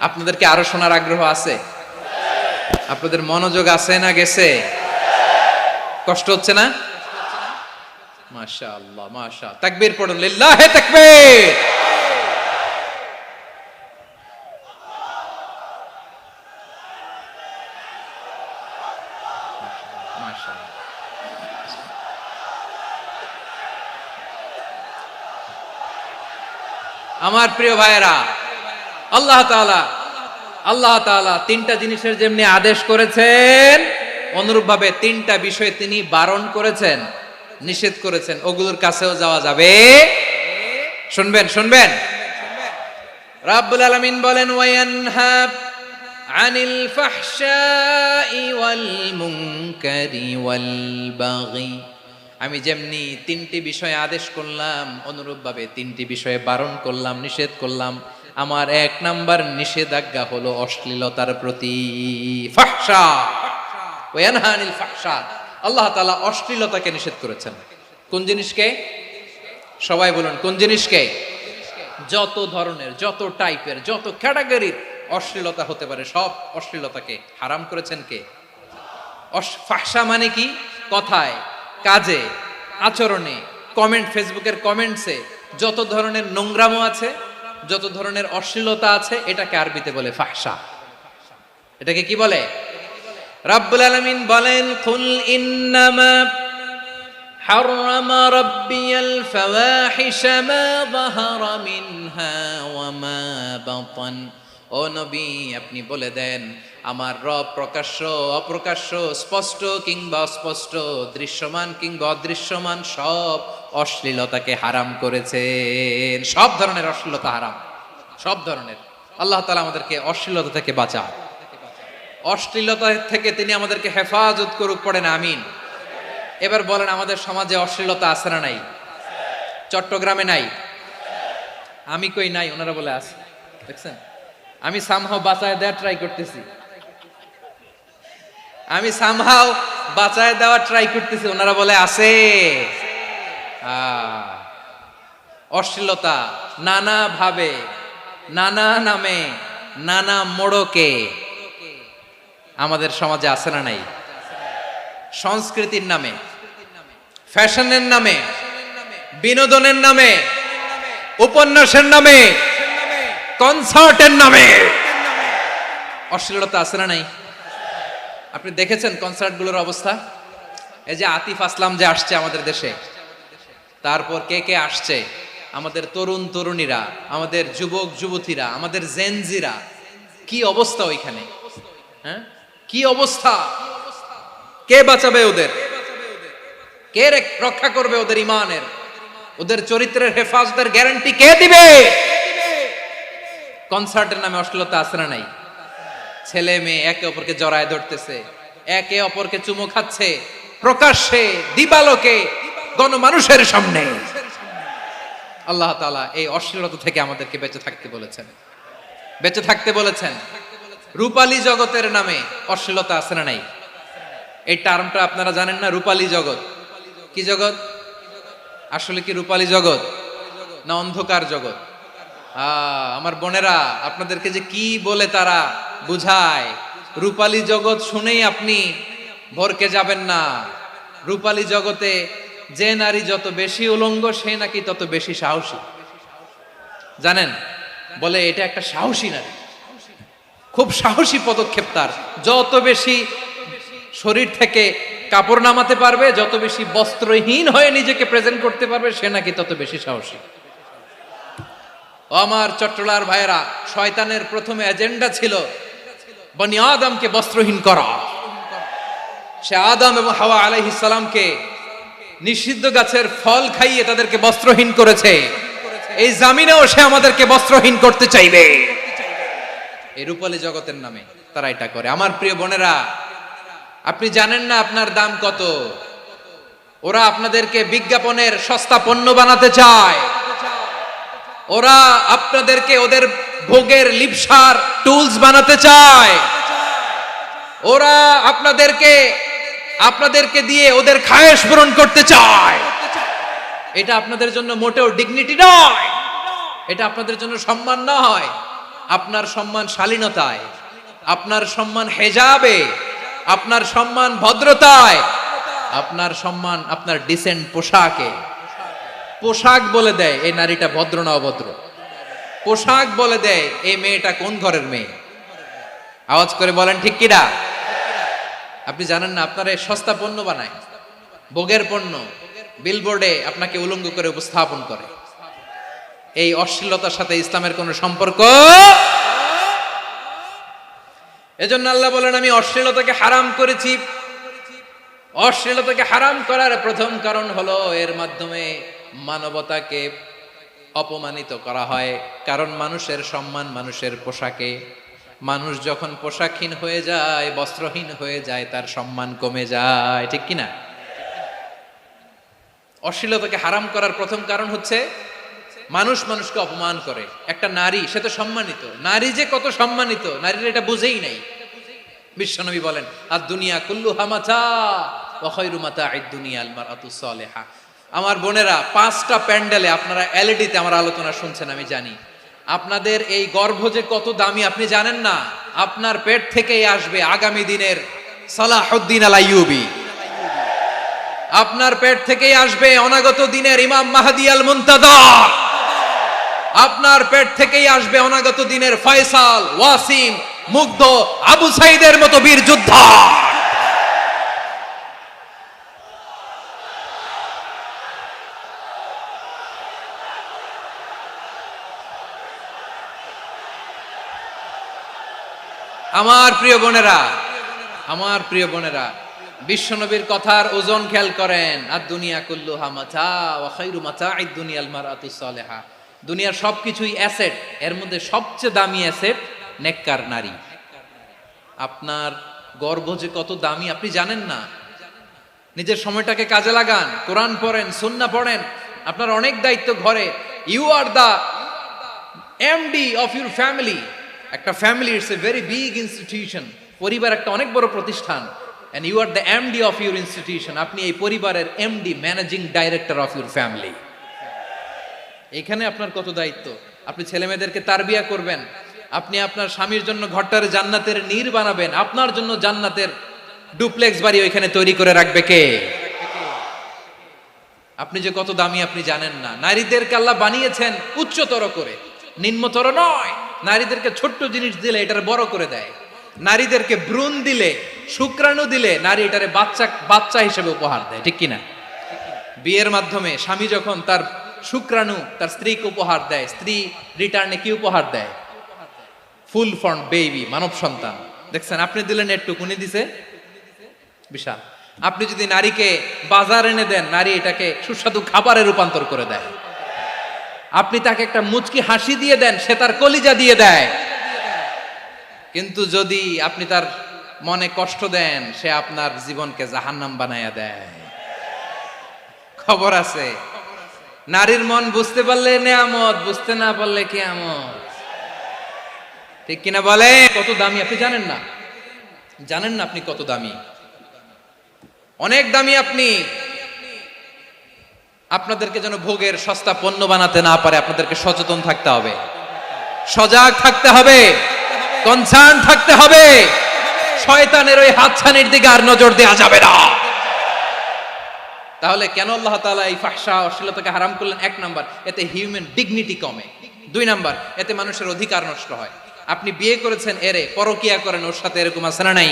A: আপনাদেরকে আরো শোনার আগ্রহ আছে? আপনাদের মনোযোগ আছে না গেছে? কষ্ট হচ্ছে না? মাশাআল্লাহ, মাশাআল্লাহ। তাকবীর পড়ুন, লিল্লাহি তাকবীর। আমার প্রিয় ভাইয়েরা, আল্লাহ তাআলা তিনটা জিনিসের যেমনি আদেশ করেছেন, অনুরূপভাবে তিনটা বিষয় তিনি বারণ করেছেন, নিষেধ করেছেন। ওগুলোর কাছেও যাওয়া যাবে। শুনবেন। রাব্বুল আলামিন বলেন, ওয়ায়ানহা আনিল ফাহশাই ওয়াল মুনকারি ওয়াল বাগি। আমি যেমনি তিনটি বিষয়ে আদেশ করলাম, অনুরূপভাবে তিনটি বিষয়ে বারণ করলাম, নিষেধ করলাম। আমার 1 নাম্বার নিষেধাজ্ঞা হলো অশ্লীলতার প্রতি। ফাহশা, ওয়ায়ানহা আনিল ফাহশা। আল্লাহ তাআলা অশ্লীলতাকে নিষেধ করেছেন। কোন জিনিসকে? সবাই বলুন, কোন জিনিসকে? যত ধরনের, যত টাইপের, যত ক্যাটাগরির অশ্লীলতা হতে পারে, সব অশ্লীলতাকে হারাম করেছেন কে? ফাহশা মানে কি? কথায়, কাজে, আচরণে, কমেন্ট, ফেসবুকের কমেন্টসে যত ধরনের নোংরামো আছে, যত ধরনের অশ্লীলতা আছে, এটাকে আরবিতে বলে ফাহশা। এটাকে কি বলে? রাব্বুল আলামিন বলেন, কুল ইন্নামা হাররামা রাব্বিয়াল ফাওয়াহিশা মা যাহারা মিনহা ওয়া মা বাতান। ও নবী, আপনি বলে দেন, আমার রব প্রকাশ্য, অপ্রকাশ্য, স্পষ্ট কিংবা অস্পষ্ট, দৃশ্যমান কিংবা অদৃশ্যমান সব অশ্লীলতাকে হারাম করেছেন। সব ধরনের অশ্লীলতা হারাম, সব ধরনের। আল্লাহ তাআলা আমাদেরকে অশ্লীলতা থেকে বাঁচান, অশ্লীলতা থেকে তিনি আমাদেরকে হেফাজত করুক। পড়েন আমিন। এবার বলেন, আমাদের সমাজে অশ্লীলতা আছে না নাই? চট্টগ্রামে নাই? আমি কই নাই, ওনারা বলে আছে। দেখছেন, আমি সামহাও বাঁচায় দেওয়ার ট্রাই করতেছি, ওনারা বলে আছে। অশ্লীলতা নানা ভাবে, নানা নামে, নানা মোড়কে আমাদের সমাজে আছে না নাই? সংস্কৃতির নামে, ফ্যাশনের নামে, বিনোদনের নামে, উপন্যাসের নামে, কনসার্টের নামে অশ্লীলতা আছে না নাই? আপনি দেখেছেন কনসার্টগুলোর অবস্থা? এই যে আতিফ আসলাম যে আসছে আমাদের দেশে, তারপর কে কে আসছে, আমাদের তরুণ তরুণীরা, আমাদের যুবক যুবতীরা, আমাদের জেনজিরা, কি অবস্থা ওইখানে? হ্যাঁ, কি অবস্থা? কে বাঁচাবে ওদের? কে রক্ষা করবে ওদের ইমানের, ওদের চরিত্রের হেফাজতের গ্যারান্টি কে দিবে? কনসার্টের নামে অশ্লীলতা আছে না নাই? ছেলে মেয়ে একে অপরকে জড়ায় ধরতেছে, একে অপরকে চুমো খাচ্ছে প্রকাশ্যে, দিবালোকে, গণমানুষের সামনে। আল্লাহ তাআলা এই অশ্লীলতা থেকে আমাদেরকে বেঁচে থাকতে বলেছেন, বেঁচে থাকতে বলেছেন। রূপালী জগতের নামে অশ্লীলতা আছে না নাই? এই টার্মটা আপনারা জানেন না? রূপালী জগৎ কি জগৎ? আসলে কি রূপালী জগৎ না অন্ধকার জগৎ? আমার বোনেরা, আপনাদেরকে যে কি বলে তারা বুঝায়, রূপালী জগৎ শুনেই আপনি ভরকে যাবেন না। রূপালী জগতে যে নারী যত বেশি উলঙ্গ, সে নাকি তত বেশি সাহসী। জানেন, বলে এটা একটা সাহসী নারী, খুব সাহসী পদক্ষেপ তার। যত বেশি শরীর থেকে কাপড় নামাতে পারবে, যত বেশি বস্ত্রহীন হয়ে নিজেকে প্রেজেন্ট করতে পারবে, সে নাকি তত বেশি সাহসী। আমার চট্টলার ভাইয়েরা, শয়তানের প্রথম এজেন্ডা ছিল বনি আদমকে বস্ত্রহীন করা। সে আদম এবং হাওয়া আলাইহিস সালামকে নিষিদ্ধ গাছের ফল খাইয়ে তাদেরকে বস্ত্রহীন করেছে। এই জামিনেও সে আমাদেরকে বস্ত্রহীন করতে চাইবে। এই রূপালী জগতের নামে তারা এটা করে। আমার প্রিয় বোনেরা, আপনি জানেন না আপনার দাম কত? ওরা আপনাদেরকে বিজ্ঞাপনের সস্তা পণ্য বানাতে চায়। ওরা আপনাদেরকে ওদের ভোগের লিপসার টুলস বানাতে চায়। ওরা আপনাদেরকে দিয়ে ওদের খায়েশ পূরণ করতে চায়। এটা আপনাদের জন্য মোটেও ডিগনিটি নয়, এটা আপনাদের জন্য সম্মান নয়। আপনার সম্মান শালীনতায়, আপনার সম্মান হেজাবে, আপনার সম্মান ভদ্রতায়, আপনার সম্মান আপনার ডিসেন্ট পোশাকে। পোশাক বলে দেয় এই নারীটা ভদ্র না অভদ্র। পোশাক বলে দেয় এই মেয়েটা কোন ঘরের মেয়ে। আওয়াজ করে বলেন ঠিক কিনা? আপনি জানেন না, আপনারা সস্তা পণ্য বানায়, ভোগের পণ্য, বিলবোর্ডে আপনাকে উলঙ্গ করে উপস্থাপন করে। এই অশ্লীলতার সাথে ইসলামের কোনো সম্পর্ক। এজন্য আল্লাহ বলেন, আমি অশ্লীলতাকে হারাম করেছি। অশ্লীলতাকে হারাম করার প্রথম কারণ হলো এর মাধ্যমে মানবতাকে অপমানিত করা হয়। কারণ মানুষের সম্মান মানুষের পোশাকে। মানুষ যখন পোশাকহীন হয়ে যায়, বস্ত্রহীন হয়ে যায়, তার সম্মান কমে যায়। ঠিক কিনা? অশ্লীলতাকে হারাম করার প্রথম কারণ হচ্ছে মানুষ মানুষকে অপমান করে। একটা নারী, সে তো সম্মানিত, নারী যে কত সম্মানিত নারীরা এটা বুঝেই নাই। বিশ্বনবী বলেন, আর দুনিয়া কুল্লুহা মাতা ওয়া খায়রু মাতা'আদ দুনিয়া আল মারআতুস সালিহা। আমার বোনেরা, 5টা প্যান্ডেলে আপনারা এলইডিতে আমার আলোচনা শুনছেন, আমি জানি। আপনাদের এই গর্ভ যে কত দামি আপনি জানেন না। আপনার পেট থেকেই আসবে আগামী দিনের সালাহুদ্দিন আল আইয়ুবী। আপনার পেট থেকেই আসবে অনাগত দিনের ইমাম মাহদী আল মুনতাযর। আপনার পেট থেকেই আসবে অনাগত দিনের ফয়সাল, ওয়াসিম, মুগ্ধ, আবু সাইদের মতো বীর যোদ্ধা। আমার প্রিয় বোনেরা, আমার প্রিয় বোনেরা, বিশ্বনবীর কথার ওজন খেয়াল করেন। আর দুনিয়া কুল্লুহা মাতা ওয়া খায়রু মাতা'আদ দুনিয়াল মারআতুস সালিহা। দুনিয়ার সবকিছুই অ্যাসেট, এর মধ্যে সবচেয়ে দামি অ্যাসেট নেককার নারী। আপনার গর্ভ যে কত দামি আপনি জানেন না। নিজের সময়টাকে কাজে লাগান, কোরআন পড়েন, সুন্নাহ পড়েন। আপনার অনেক দায়িত্ব ঘরে। You are the MD of your family. একটা family it's a very big institution. পরিবার একটা অনেক বড় প্রতিষ্ঠান। and you are the MD of your institution. আপনি এই পরিবারের MD, managing director of your family. এখানে আপনার কত দায়িত্ব। আপনি ছেলে মেয়েদেরকে তারবিয়া করবেন, আপনি আপনার স্বামীর জন্য ঘরটার জান্নাতের নীর বানাবেন, আপনার জন্য জান্নাতের ডুপ্লেক্স বাড়ি ওইখানে তৈরি করে রাখবে কে? আপনি যে কত দামি আপনি জানেন না। নারীদেরকে আল্লাহ বানিয়েছেন উচ্চতর করে, নিম্নতর নয়। নারীদেরকে ছোট্ট জিনিস দিলে এটারে বড় করে দেয়। নারীদেরকে ভ্রূণ দিলে, শুক্রাণু দিলে নারী এটারে বাচ্চা বাচ্চা হিসেবে উপহার দেয়, ঠিক কিনা? বিয়ের মাধ্যমে স্বামী যখন তার শুক্রাণু তার স্ত্রীকে উপহার দেয়, স্ত্রী রিটার্নে কি উপহার দেয়? ফুল ফর্ম বেবি, মানব সন্তান। দেখছেন, আপনি দিলেন একটু, উনি দিছে বিশাল। আপনি যদি নারীকে বাজার এনে দেন, নারী এটাকে সুস্বাদু খাবারে রূপান্তর করে দেয়। আপনি তাকে একটা মুচকি হাসি দিয়ে দেন, সে তার কলিজা দিয়ে দেয়। কিন্তু যদি আপনি তার মনে কষ্ট দেন, সে আপনার জীবনকে জাহান্নাম বানায়া দেয়। খবর আছে, নারীর মন বুঝতে পারলে নেয়ামত, বুঝতে না পারলে কিয়ামত, ঠিক কিনা বলে? কত দামি আপনি জানেন না, জানেন না আপনি কত দামি, অনেক দামি আপনি। আপনাদেরকে যেন ভোগের সস্তা পণ্য বানাতে না পারে, আপনাদেরকে সচেতন থাকতে হবে, সজাগ থাকতে হবে, কনসার্ন থাকতে হবে। শয়তানের ওই হাতছানির দিকে আর নজর দেওয়া যাবে না। তাহলে কেন আল্লাহ তাআলা এই ফাহশা অশ্লীলতাকে হারাম করলেন? এক নাম্বার, এতে হিউম্যান ডিগনিটি কমে। দুই নাম্বার, এতে মানুষের অধিকার নষ্ট হয়। আপনি বিয়ে করেছেন, এরে পরকিয়া করেন, ওর সাথে এরকম আছে না নাই?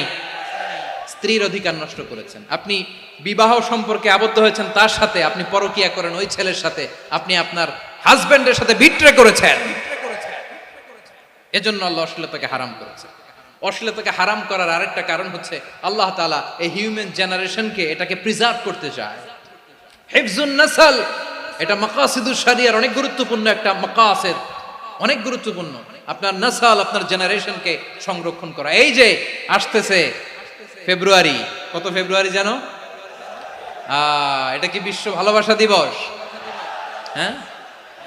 A: স্ত্রীর অধিকার নষ্ট করেছেন। আপনি বিবাহ সম্পর্কে আবদ্ধ হয়েছেন তার সাথে, আপনি পরকিয়া করেন ওই ছেলের সাথে, আপনি আপনার হাজবেন্ডের সাথে বিট্রে করেছেন। এজন্য আল্লাহ অশ্লীলতাকে হারাম করেছে। অশ্লীলতাকে হারাম করার আরেকটা কারণ হচ্ছে আল্লাহ তাআলা এই হিউম্যান জেনারেশনকে এটাকে প্রিজার্ভ করতে চায়। হিফজুন নাসল, এটা মাকাসিদুশ শরিয়ার অনেক গুরুত্বপূর্ণ একটা মাকাসিদ, অনেক গুরুত্বপূর্ণ। আপনার নাসল, আপনার জেনারেশনকে সংরক্ষণ করা। এই যে আসতেছে ফেব্রুয়ারি, কত ফেব্রুয়ারি জানো? এটা কি বিশ্ব ভালোবাসা দিবস? হ্যাঁ,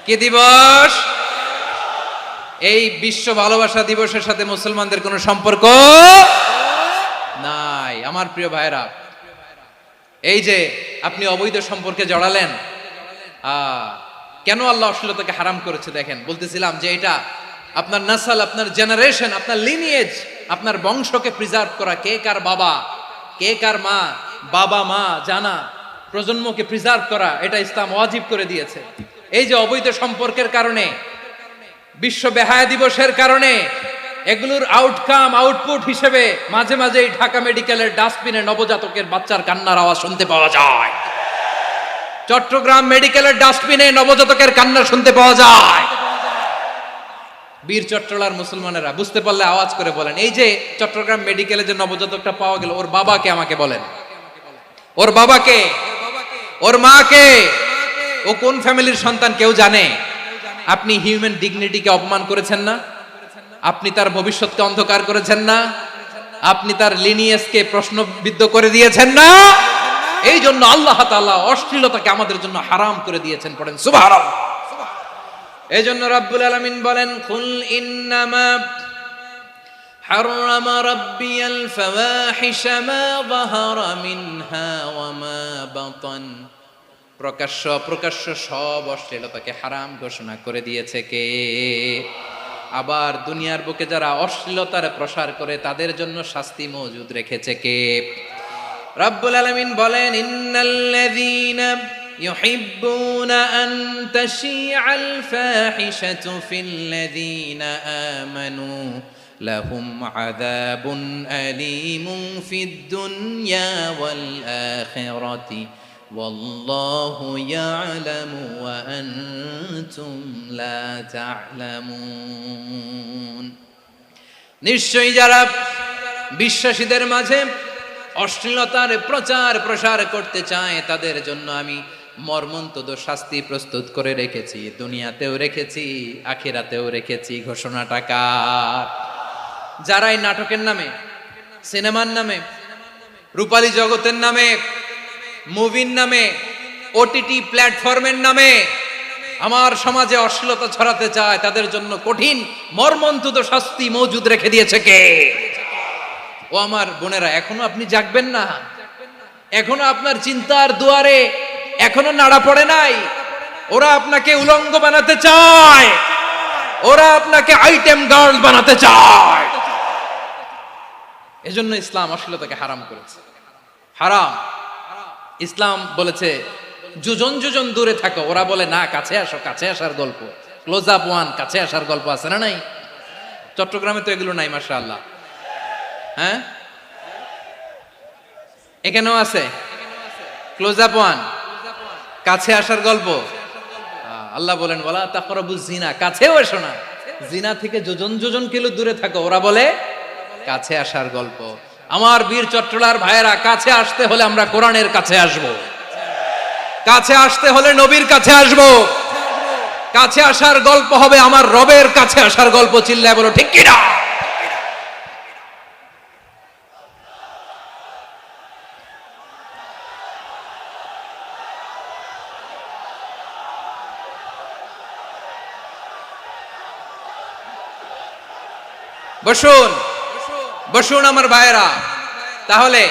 A: কি দিবস? এই বিশ্ব ভালোবাসা দিবসের সাথে মুসলমানদের কোনো সম্পর্ক নাই। আমার প্রিয় ভাইরা, এই যে আপনি অবৈধ সম্পর্কে জড়ালেন, কেন আল্লাহ অশ্লীলতাকে হারাম করেছে দেখেন। বলতেছিলাম যে এটা আপনার নাসল, আপনার জেনারেশন, আপনার লিনিয়েজ, আপনার বংশকে প্রিজার্ভ করা। কে কার বাবা, কে কার মা, বাবা মা জানা, প্রজন্মকে প্রিজার্ভ করা, এটা ইসলাম ওয়াজিব করে দিয়েছে। এই যে অবৈধ সম্পর্কের কারণে, বিশ্ব বেহায়া দিবসের কারণে, এগুলোর আউটকাম, আউটপুট হিসেবে মাঝে মাঝে ঢাকা মেডিকেলের ডাস্টবিনে নবজাতকের বাচ্চার কান্নার আওয়াজ শুনতে পাওয়া যায়। চট্টগ্রাম মেডিকেলের ডাস্টবিনে নবজাতকের কান্না শুনতে পাওয়া যায়। বীর চট্টলার মুসলমানেরা বুঝতে পারলে আওয়াজ করে বলেন, এই যে চট্টগ্রাম মেডিকেলে যে নবজাতকটা পাওয়া গেল, ওর বাবাকে আমাকে বলেন, ওর বাবাকে, ওর মাকে, ও কোন ফ্যামিলির সন্তান কেউ জানে? আপনি হিউম্যান ডিগনিটিকে অপমান করেছেন না? আপনি তার ভবিষ্যৎকে অন্ধকার করেছেন না? আপনি তার লিনিয়েজকে প্রশ্নবিদ্ধ করে দিয়েছেন না? এই জন্য আল্লাহ তাআলা অশ্লীলতাকে আমাদের জন্য হারাম করে দিয়েছেন। পড়েন সুবহানাল্লাহ। এই জন্য রাব্বুল আলামিন বলেন, কুল ইন্নামা হারামা রাব্বিয়াল ফাওয়াহিশা মা যাহারা মিনহা ওয়া মা বাতান। প্রকাশ্য অপ্রকাশ্য সব অশ্লীলতাকে হারাম ঘোষণা করে দিয়েছে কে? আবার দুনিয়ার বুকে যারা অশ্লীলতার প্রসার করে তাদের জন্য শাস্তি মজুদ রেখেছে কে? রাব্বুল আলামিন বলেন, ইন্নাল্লাযীনা ইউহিব্বুনা আন তাশিআল ফাহিশাতু ফিল্লাযীনা আমানু লাহুম আযাবুন আলীমুন ফিদ দুনিয়া ওয়াল আখিরাতি ওয়াল্লাহু ইয়ালামু ওয়া আনতুম লা তা'লামুন। নিশ্চয়ই যারা বিশ্বাসীদের মাঝে অশ্লীলতার প্রচার প্রসার করতে চায় তাদের জন্য আমি মর্মন্তুদ শাস্তি প্রস্তুত করে রেখেছি, দুনিয়াতেও রেখেছি, আখিরাতেও রেখেছি। ঘোষণাটা কার? যারা এই নাটকের নামে, সিনেমার নামে, রূপালী জগতের নামে, মুভির নামে, ওটিটি প্ল্যাটফর্মের নামে আমার সমাজে অশ্লীলতা ছড়াতে চায়, তাদের জন্য কঠিন মর্মন্তুদ শাস্তি মজুদ রেখে দিয়েছে কে? ও আমার বোনেরা, এখনো আপনি জাগবেন না? এখনো আপনার চিন্তার দুয়ারে এখনো নাড়া পড়ে নাই? ওরা আপনাকে উলঙ্গ বানাতে চায়, ওরা আপনাকে আইটেম গার্ল বানাতে চায়। এজন্য ইসলাম অশ্লীলতাকে হারাম করেছে। হারাম। ইসলাম বলেছে যোজন যোজন দূরে থাকো, ওরা বলে না কাছে আসো, কাছে আসার গল্প, ক্লোজ আপ ওয়ান, কাছে আসার গল্প আছে না নাই? চট্টগ্রামে তো এগুলো নাই মাশাআল্লাহ। হ্যাঁ, এখানেও আছে ক্লোজ আপ ওয়ান, কাছে আসার গল্প। আল্লাহ বলেন ওয়ালা তাকরাবুজ জিনা, কাছেও এসো না, জিনা থেকে যোজন যোজন কিলো দূরে থাকো, ওরা বলে কাছে আসার গল্প। আমার বীর চট্টলার ভাইয়েরা, কাছে আসতে হলে আমরা কোরআনের কাছে আসব, কাছে আসতে হলে নবীর কাছে আসব, কাছে আসার গল্প হবে আমার রবের কাছে আসার গল্প। চিল্লায় বলো ঠিক কিনা? বসুন বসুন আমার ভাইয়েরা। তাহলে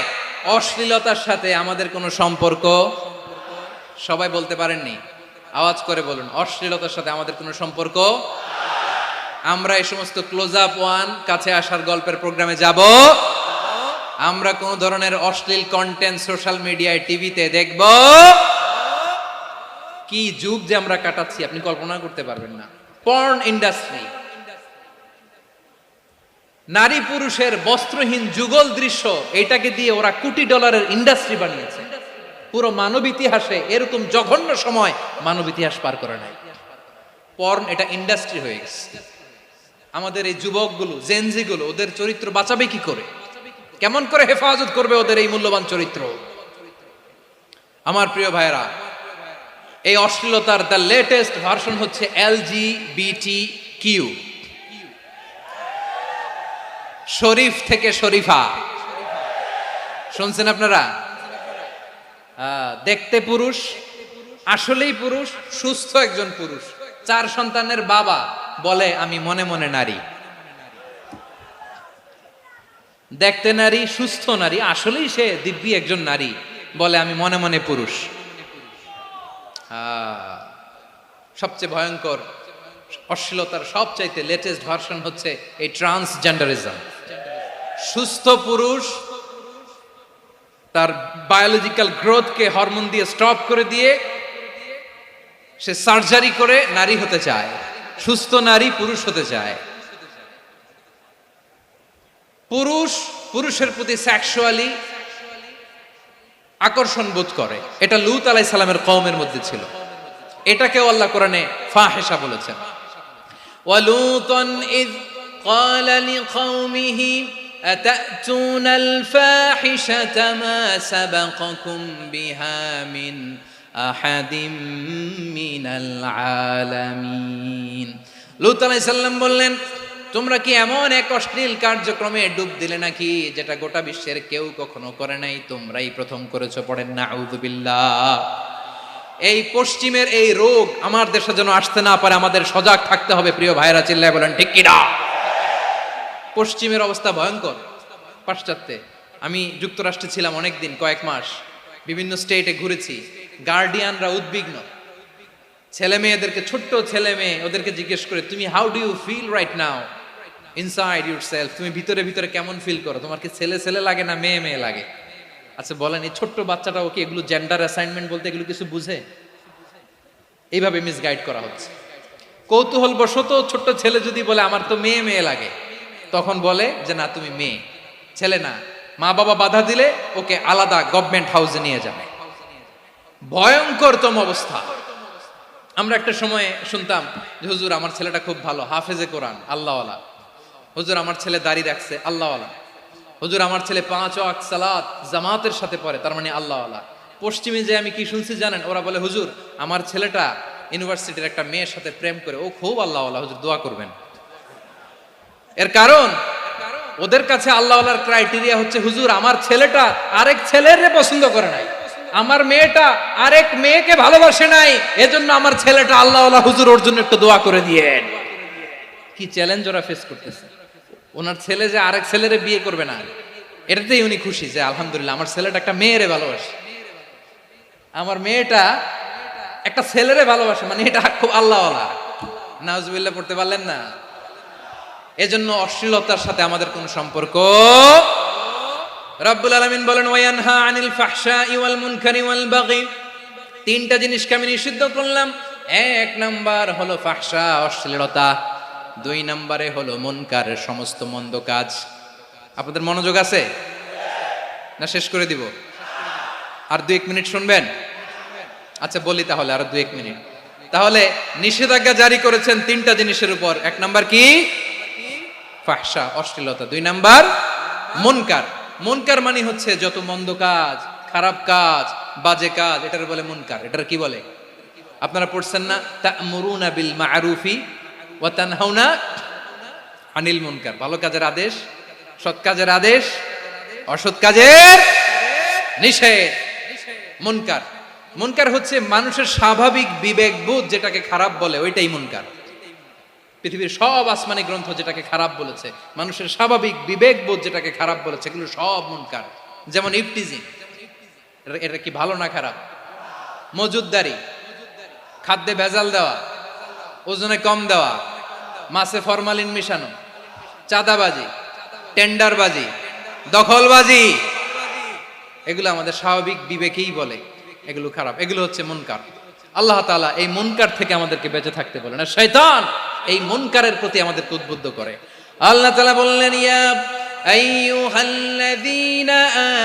A: অশ্লীলতার সাথে আমাদের কোনো সম্পর্ক? সবাই বলতে পারেননি, আওয়াজ করে বলুন, অশ্লীলতার সাথে আমাদের কোনো সম্পর্ক? আমরা এই সমস্ত ক্লোজ আপ ওয়ান, কাছে আসার গল্পের প্রোগ্রামে যাব? আমরা কোন ধরনের অশ্লীল কন্টেন্ট সোশ্যাল মিডিয়ায়, টিভিতে দেখব? কি যুগ যে আমরা কাটাচ্ছি আপনি কল্পনা করতে পারবেন না। পর্ন ইন্ডাস্ট্রি, নারী পুরুষের বস্ত্রহীন যুগল দৃশ্য, এটাকে দিয়ে ওরা কোটি ডলারের ইন্ডাস্ট্রি বানিয়েছে। পুরো মানব ইতিহাসে এরকম জঘন্য সময় মানব ইতিহাস পার করে নাই। পর্ন এটা ইন্ডাস্ট্রি হয়ে গেছে। আমাদের এই যুবকগুলো, জেনজিগুলো, ওদের চরিত্র বাঁচাবে কি করে? কেমন করে হেফাজত করবে ওদের এই মূল্যবান চরিত্র? আমার প্রিয় ভাইরা, এই অশ্লীলতার দ্য লেটেস্ট ভার্সন হচ্ছে LGBTQ, শরীফ থেকে শরীফা। শুনছেন আপনারা? দেখতে পুরুষ, আসলেই পুরুষ, সুস্থ একজন পুরুষ, 4 সন্তানের বাবা, বলে আমি মনে মনে নারী। দেখতে নারী, সুস্থ নারী, আসলেই সে দিব্যি একজন নারী, বলে আমি মনে মনে পুরুষ। সবচেয়ে ভয়ঙ্কর অশ্লীলতার সবচাইতে লেটেস্ট ভার্সন হচ্ছে এই ট্রান্সজেন্ডারিজম। সুস্থ পুরুষ তার বায়োলজিক্যাল গ্রোথকে হরমোন দিয়ে স্টপ করে দিয়ে সে সার্জারি করে নারী হতে চায়, সুস্থ নারী পুরুষ হতে চায়। পুরুষ পুরুষের প্রতি সেক্সুয়ালি আকর্ষণ বোধ করে, এটা লূত আলাইহিস সালামের কওমের মধ্যে ছিল। এটাকেও আল্লাহ কোরআনে ফাহিশা বলেছেন। ওয়ালুতান ইয ক্বালা লিকাওমিহি আতাতুনাল ফাহিশাতা মা সাবাকাকুম বিহা মিন আহাদিম মিনাল আলামিন। লূত আলাইহিস সালাম বললেন, তোমরা কি এমন এক অশ্লীল কার্যক্রমে ডুব দিলে নাকি যেটা গোটা বিশ্বের কেউ কখনো করে নাই, তোমরাই প্রথম করেছো? পড়েন নাউযুবিল্লাহ। এই পশ্চিমের এই রোগ আমার দেশে যেন আসতে না পারে, আমাদের সজাগ থাকতে হবে। প্রিয় ভাইরা, চিল্লায় বলেন ঠিক কিনা? পশ্চিমের অবস্থা ভয়ঙ্কর। পাশ্চাত্যে, আমি যুক্তরাষ্ট্রে ছিলাম অনেকদিন, কয়েক মাস, বিভিন্ন স্টেটে ঘুরেছি। গার্ডিয়ানরা উদ্বিগ্ন, ছেলে মেয়েদেরকে, ছোট্ট ছেলে মেয়ে, ওদেরকে জিজ্ঞেস করে, তুমি how do you feel right now inside yourself? তুমি ভিতরে ভিতরে কেমন ফিল করো? তোমার কি ছেলে ছেলে লাগে না মেয়ে মেয়ে লাগে? আচ্ছা বলেন, এই ছোট্ট বাচ্চাটা ওকে এগুলো জেন্ডার অ্যাসাইনমেন্ট বলতে এগুলো কিছু বুঝে? এইভাবে মিসগাইড করা হচ্ছে। কৌতূহল বশত ছোট্ট ছেলে যদি বলে আমার তো মেয়ে মেয়ে লাগে, তখন বলে যে না তুমি মেয়ে, ছেলে না। মা বাবা বাধা দিলে ওকে আলাদা গভর্নমেন্ট হাউসে নিয়ে যাবে। ভয়ঙ্করতম অবস্থা। আমরা একটা সময়ে শুনতাম যে হুজুর আমার ছেলেটা খুব ভালো, হাফেজে কোরআন, আল্লাহওয়ালা। হুজুর আমার ছেলে দাড়ি রাখছে, আল্লাহওয়ালা। হুজুর আমার ছেলে 5 ওয়াক্ত সালাত জামাতের সাথে পড়ে, তার মানে আল্লাহওয়ালা। পশ্চিমে যে আমি কি শুনছি জানেন? ওরা বলে হুজুর আমার ছেলেটা ইউনিভার্সিটির একটা মেয়ের সাথে প্রেম করে, ও খুব আল্লাহওয়ালা, হুজুর দোয়া করবেন। এর কারণ ওদের কাছে আল্লাহওয়ালার ক্রাইটেরিয়া হচ্ছে হুজুর আমার ছেলেটা আরেক ছেলের পছন্দ করে নাই, আমার মেয়েটা আরেক মেয়েকে ভালোবাসে নাই, এজন্য আমার ছেলেটা আল্লাহওয়ালা, হুজুর ওর জন্য একটু দোয়া করে দিয়েন। কি চ্যালেঞ্জ ওরা ফেস করতেছে। ওনার ছেলে যে আরেক ছেলেরে বিয়ে করবে না, এটাতেই উনি খুশি যে আলহামদুলিল্লাহ আমার ছেলেটা একটা মেয়েরে ভালোবাসে, আমার মেয়েটা একটা ছেলেরে ভালোবাসে, মানে এটা খুব আল্লাহওয়ালা। নাউজুবিল্লাহ পড়তে পারলেন না? এজন্য অশ্লীলতার সাথে আমাদের কোন সম্পর্ক? রব্বুল আলামিন বলেন ওয়ায়ানহা আনিল ফাহশাই ওয়াল মুনকারি ওয়াল বাগি তিনটা জিনিসকে আমি নিষিদ্ধ করলাম। এক নাম্বার হলো ফাহশা, অশ্লীলতা। দুই নাম্বারে হলো মুনকার, সমস্ত মন্দ কাজ। আপনাদের মনোযোগ আছে না? শেষ করে দিব? আর 2-1 মিনিট শুনবেন? আচ্ছা বলি তাহলে, আর 2-1 মিনিট। তাহলে নিষেধাজ্ঞা জারি করেছেন তিনটা জিনিসের উপর। এক নাম্বার কি? ফাহশা, অশ্লীলতা। দুই নাম্বার মুনকার। মুনকার মানে হচ্ছে যত মন্দ কাজ, খারাপ কাজ, বাজে কাজ, এটার বলে মুনকার। এটার কি বলে? আপনারা পড়ছেন না, তা'মুরুনা বিল মা'রুফি ওয়া তানহাউনা আনিল মুনকার। ভালো কাজের আদেশ, সৎ কাজের আদেশ, অসৎ কাজের নিষেধ। মুনকার, মুনকার হচ্ছে মানুষের স্বাভাবিক বিবেকবোধ যেটাকে খারাপ বলে, ওইটাই মুনকার। পৃথিবীর সব আসমানি গ্রন্থ যেটাকে খারাপ বলেছে, মানুষের স্বাভাবিক বিবেকবোধ যেটাকে খারাপ বলেছে, এগুলো সব মুনকার। যেমন ইফটিজিং, এটা কি ভালো না খারাপ? মজুদদারি, খাদ্যে ভেজাল দেওয়া, ওজনে কম দেওয়া, মাছে ফরমালিন মিশানো, চাঁদাবাজি, টেন্ডারবাজি, দখলবাজি, এগুলো আমাদের স্বাভাবিক বিবেকেই বলে এগুলো খারাপ, এগুলো হচ্ছে মুনকার। আল্লাহ তাআলা এই মুনকার থেকে আমাদেরকে বেঁচে থাকতে বলেন, আর শয়তান এই মুনকারের প্রতি আমাদেরকে উদ্বুদ্ধ করে। আল্লাহ তাআলা বললেন, ইয়া আইয়ুহাল্লাযীনা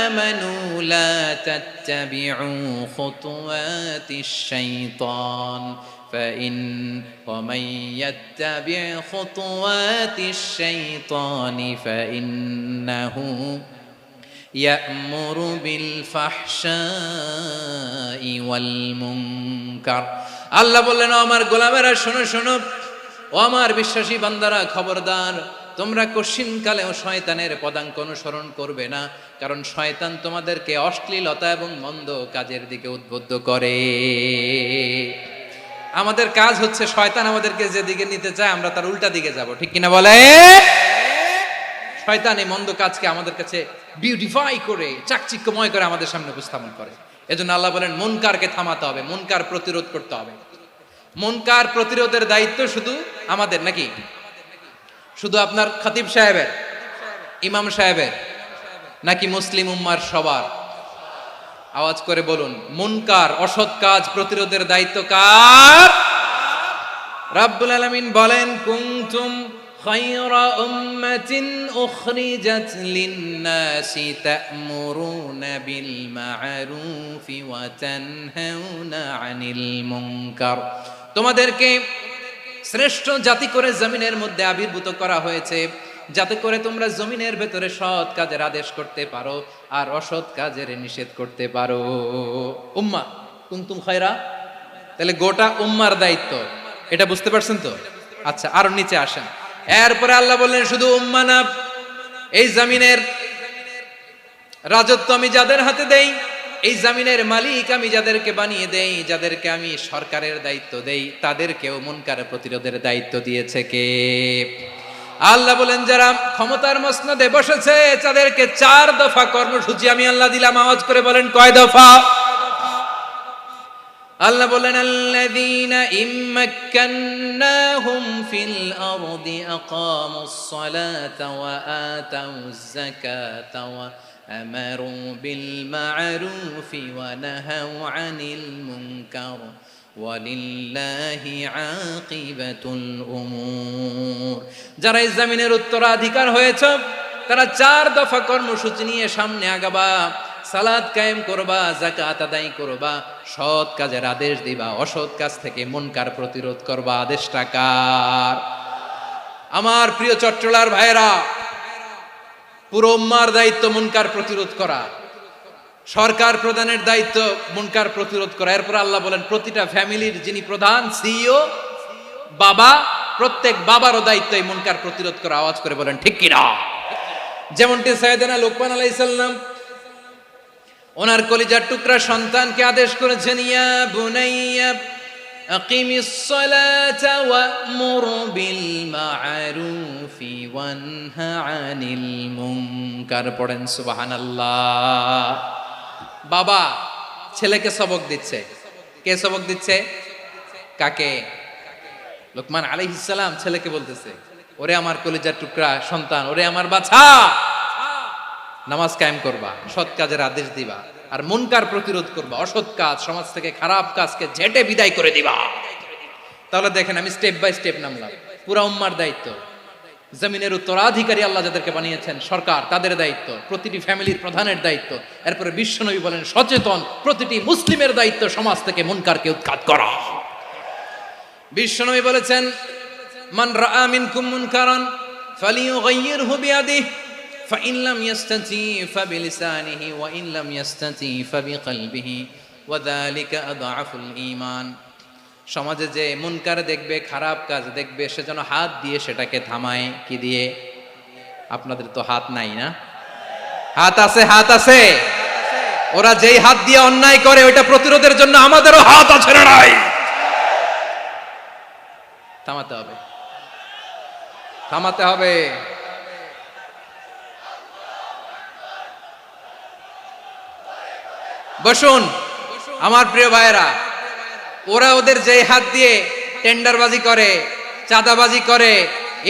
A: আমানু লা তাত্তাবিউ খুতুওয়াতিশ শাইতান ফাইন ওয়া মান ইয়াত্তাবি' খুতুওয়াতিশ শাইতানি ফাইন্নাহু ইয়া'মুরু বিল ফাহশাই ওয়াল মুনকার। আল্লাহ বললেন, আমার গোলামেরা শোনো শোনো, ও আমার বিশ্বাসী বান্দারা খবরদার, তোমরা কশিনকালেও শয়তানের পদাঙ্ক অনুসরণ করবে না, কারণ শয়তান তোমাদেরকে অশ্লীলতা এবং মন্দ কাজের দিকে উদ্বুদ্ধ করে। আমাদের কাজ হচ্ছে শয়তান আমাদেরকে যেদিকে নিতে চায় আমরা তার উল্টা দিকে যাব, ঠিক কিনা বলে? শয়তান এই মন্দ কাজকে আমাদের কাছে বিউটিফাই করে, চাকচিক্যময় করে আমাদের সামনে উপস্থাপন করে। এজন্য আল্লাহ বলেন মুনকারকে থামাতে হবে, মুনকার প্রতিরোধ করতে হবে। মুনকার প্রতিরোধের দায়িত্ব শুধু আমাদের নাকি? শুধু আপনার খতিব সাহেবের, ইমাম সাহেবের, নাকি মুসলিম উম্মার সবার? আওয়াজ করে বলুন, মুনকার, অসৎ কাজ প্রতিরোধের দায়িত্ব কার? রাব্বুল আলামিন বলেন, কুনতুম খায়রা উম্মাতিন উখরিজাত লিন-নাসি তা'মুরুনা বিল মা'রুফি ওয়া তানহাউনা আনিল মুনকার। তোমাদেরকে শ্রেষ্ঠ জাতি করে জমিনের মধ্যে আবির্ভূত করা হয়েছে, যাতে করে তোমরা জমিনের ভেতরে সৎ কাজের আদেশ করতে পারো আর অসৎ কাজের নিষেধ করতে পারো। উম্মাহ কুনতুম খায়রা, তাহলে গোটা উম্মার দায়িত্ব, এটা বুঝতে পারছেন তো? আচ্ছা, আরো নিচে আসেন। এরপরে আল্লাহ বললেন, শুধু উম্মাহ না, এই জমিনের রাজত্ব আমি যাদের হাতে দেই, এই জমিনের মালিক আমি যাদেরকে বানিয়ে দেই, যাদেরকে আমি সরকারের দায়িত্ব দেই, তাদেরকেও মুনকার প্রতিরোধের দায়িত্ব দিয়েছে কে? আল্লাহ বলেন, যারা ক্ষমতার মসনদে বসেছে তাদেরকে 4 দফা কর্মসূচি আমি আল্লাহ দিলাম। আওয়াজ করে বলেন, কয় দফা? আল্লাহ বলেন, আল্লাযীনা ইম্মাক্কান্নাহুম ফিল আরদি আকামুস সালাতা ওয়া আতাউয যাকাতা ওয়া আমারু বিল মা'রুফি ওয়া নাহাউ আনিল মুনকার ওয়ালিল্লাহি আকিবাতুল উমুর। যারা এই জমিনের উত্তরাধিকার হয়েছে তারা 4 দফা কর্মসূচি নিয়ে সামনে আগাবা। সালাত কায়েম করবা, যাকাত আদায় করবা, সৎ কাজের আদেশ দিবা, অসৎ কাজ থেকে মুনকার প্রতিরোধ করবা। আদেশটা কার? আমার প্রিয় চট্টলার ভাইরা, পুরো উম্মার দায়িত্ব মুনকার প্রতিরোধ করা, সরকার প্রধানের দায়িত্ব মুনকার প্রতিরোধ করা। এরপর আল্লাহ বলেন, প্রতিটা ফ্যামিলির যিনি প্রধান সিইও বাবা, প্রত্যেক বাবারও দায়িত্ব এই মুনকার প্রতিরোধ করা। আওয়াজ করে বলেন ঠিক কিনা? যেমনটি সাইয়েদনা লুকমান আলাইহিস সালাম ওনার কলিজার টুকরা সন্তানকে আদেশ করেছেন, ইয়া বুনাইয়া আকিমিস সালাতা ওয়া'মুর বিল মা'রুফি ওয়ানহা আনিল মুনকার। পড়েন সুবহানাল্লাহ। বাবা ছেলেকে সবক দিচ্ছে। কে সবক দিচ্ছে? কাকে? লুকমান আলাইহিস সালাম ছেলেকে বলতেছে, ওরে আমার কলিজার টুকরা সন্তান, ওরে আমার বাছা, নামাজ কায়েম করবা, সৎ কাজের আদেশ দিবা, আর মুনকার প্রতিরোধ করবা, অসৎ কাজ, সমাজ থেকে খারাপ কাজকে ঝেঁটে বিদায় করে দিবা। তাহলে দেখেন আমি স্টেপ বাই স্টেপ নামলাম। পুরা উম্মার দায়িত্ব, জমিনের উত্তরাধিকারী আল্লাহ যাদেরকে বানিয়েছেন সরকার, তাদের দায়িত্ব, প্রতিটি ফ্যামিলির প্রধানের দায়িত্ব, এরপরে বিশ্বনবী বলেন সচেতন প্রতিটি মুসলিমের দায়িত্ব সমাজ থেকে মুনকারকে উৎখাত করা। বিশ্বনবী বলেছেন মান রাআ মিনকুম মুনকারান ফালিয়ুগাইয়িরহু বিয়াদিহি ফাইন লাম ইয়াস্তাতি ফাবিলিসানিহি ওয়া ইন লাম ইয়াস্তাতি ফাবিকলবিহি ওয়া যালিকা আযআফুল ঈমান। সমাজে যে মুনকার দেখবে, খারাপ কাজ দেখবে, সে যেন হাত দিয়ে সেটাকে থামায়। কি দিয়ে? আপনাদের তো হাত নাই না? হাত আছে, হাত আছে। ওরা যেই হাত দিয়ে অন্যায় করে ওইটা প্রতিরোধের জন্য আমাদেরও হাত আছে না নাই? থামাতে হবে, থামাতে হবে। বসুন আমার প্রিয় ভাইয়েরা, ওরা ওদের যে হাত দিয়ে টেন্ডারবাজি করে, চাঁদাবাজি করে,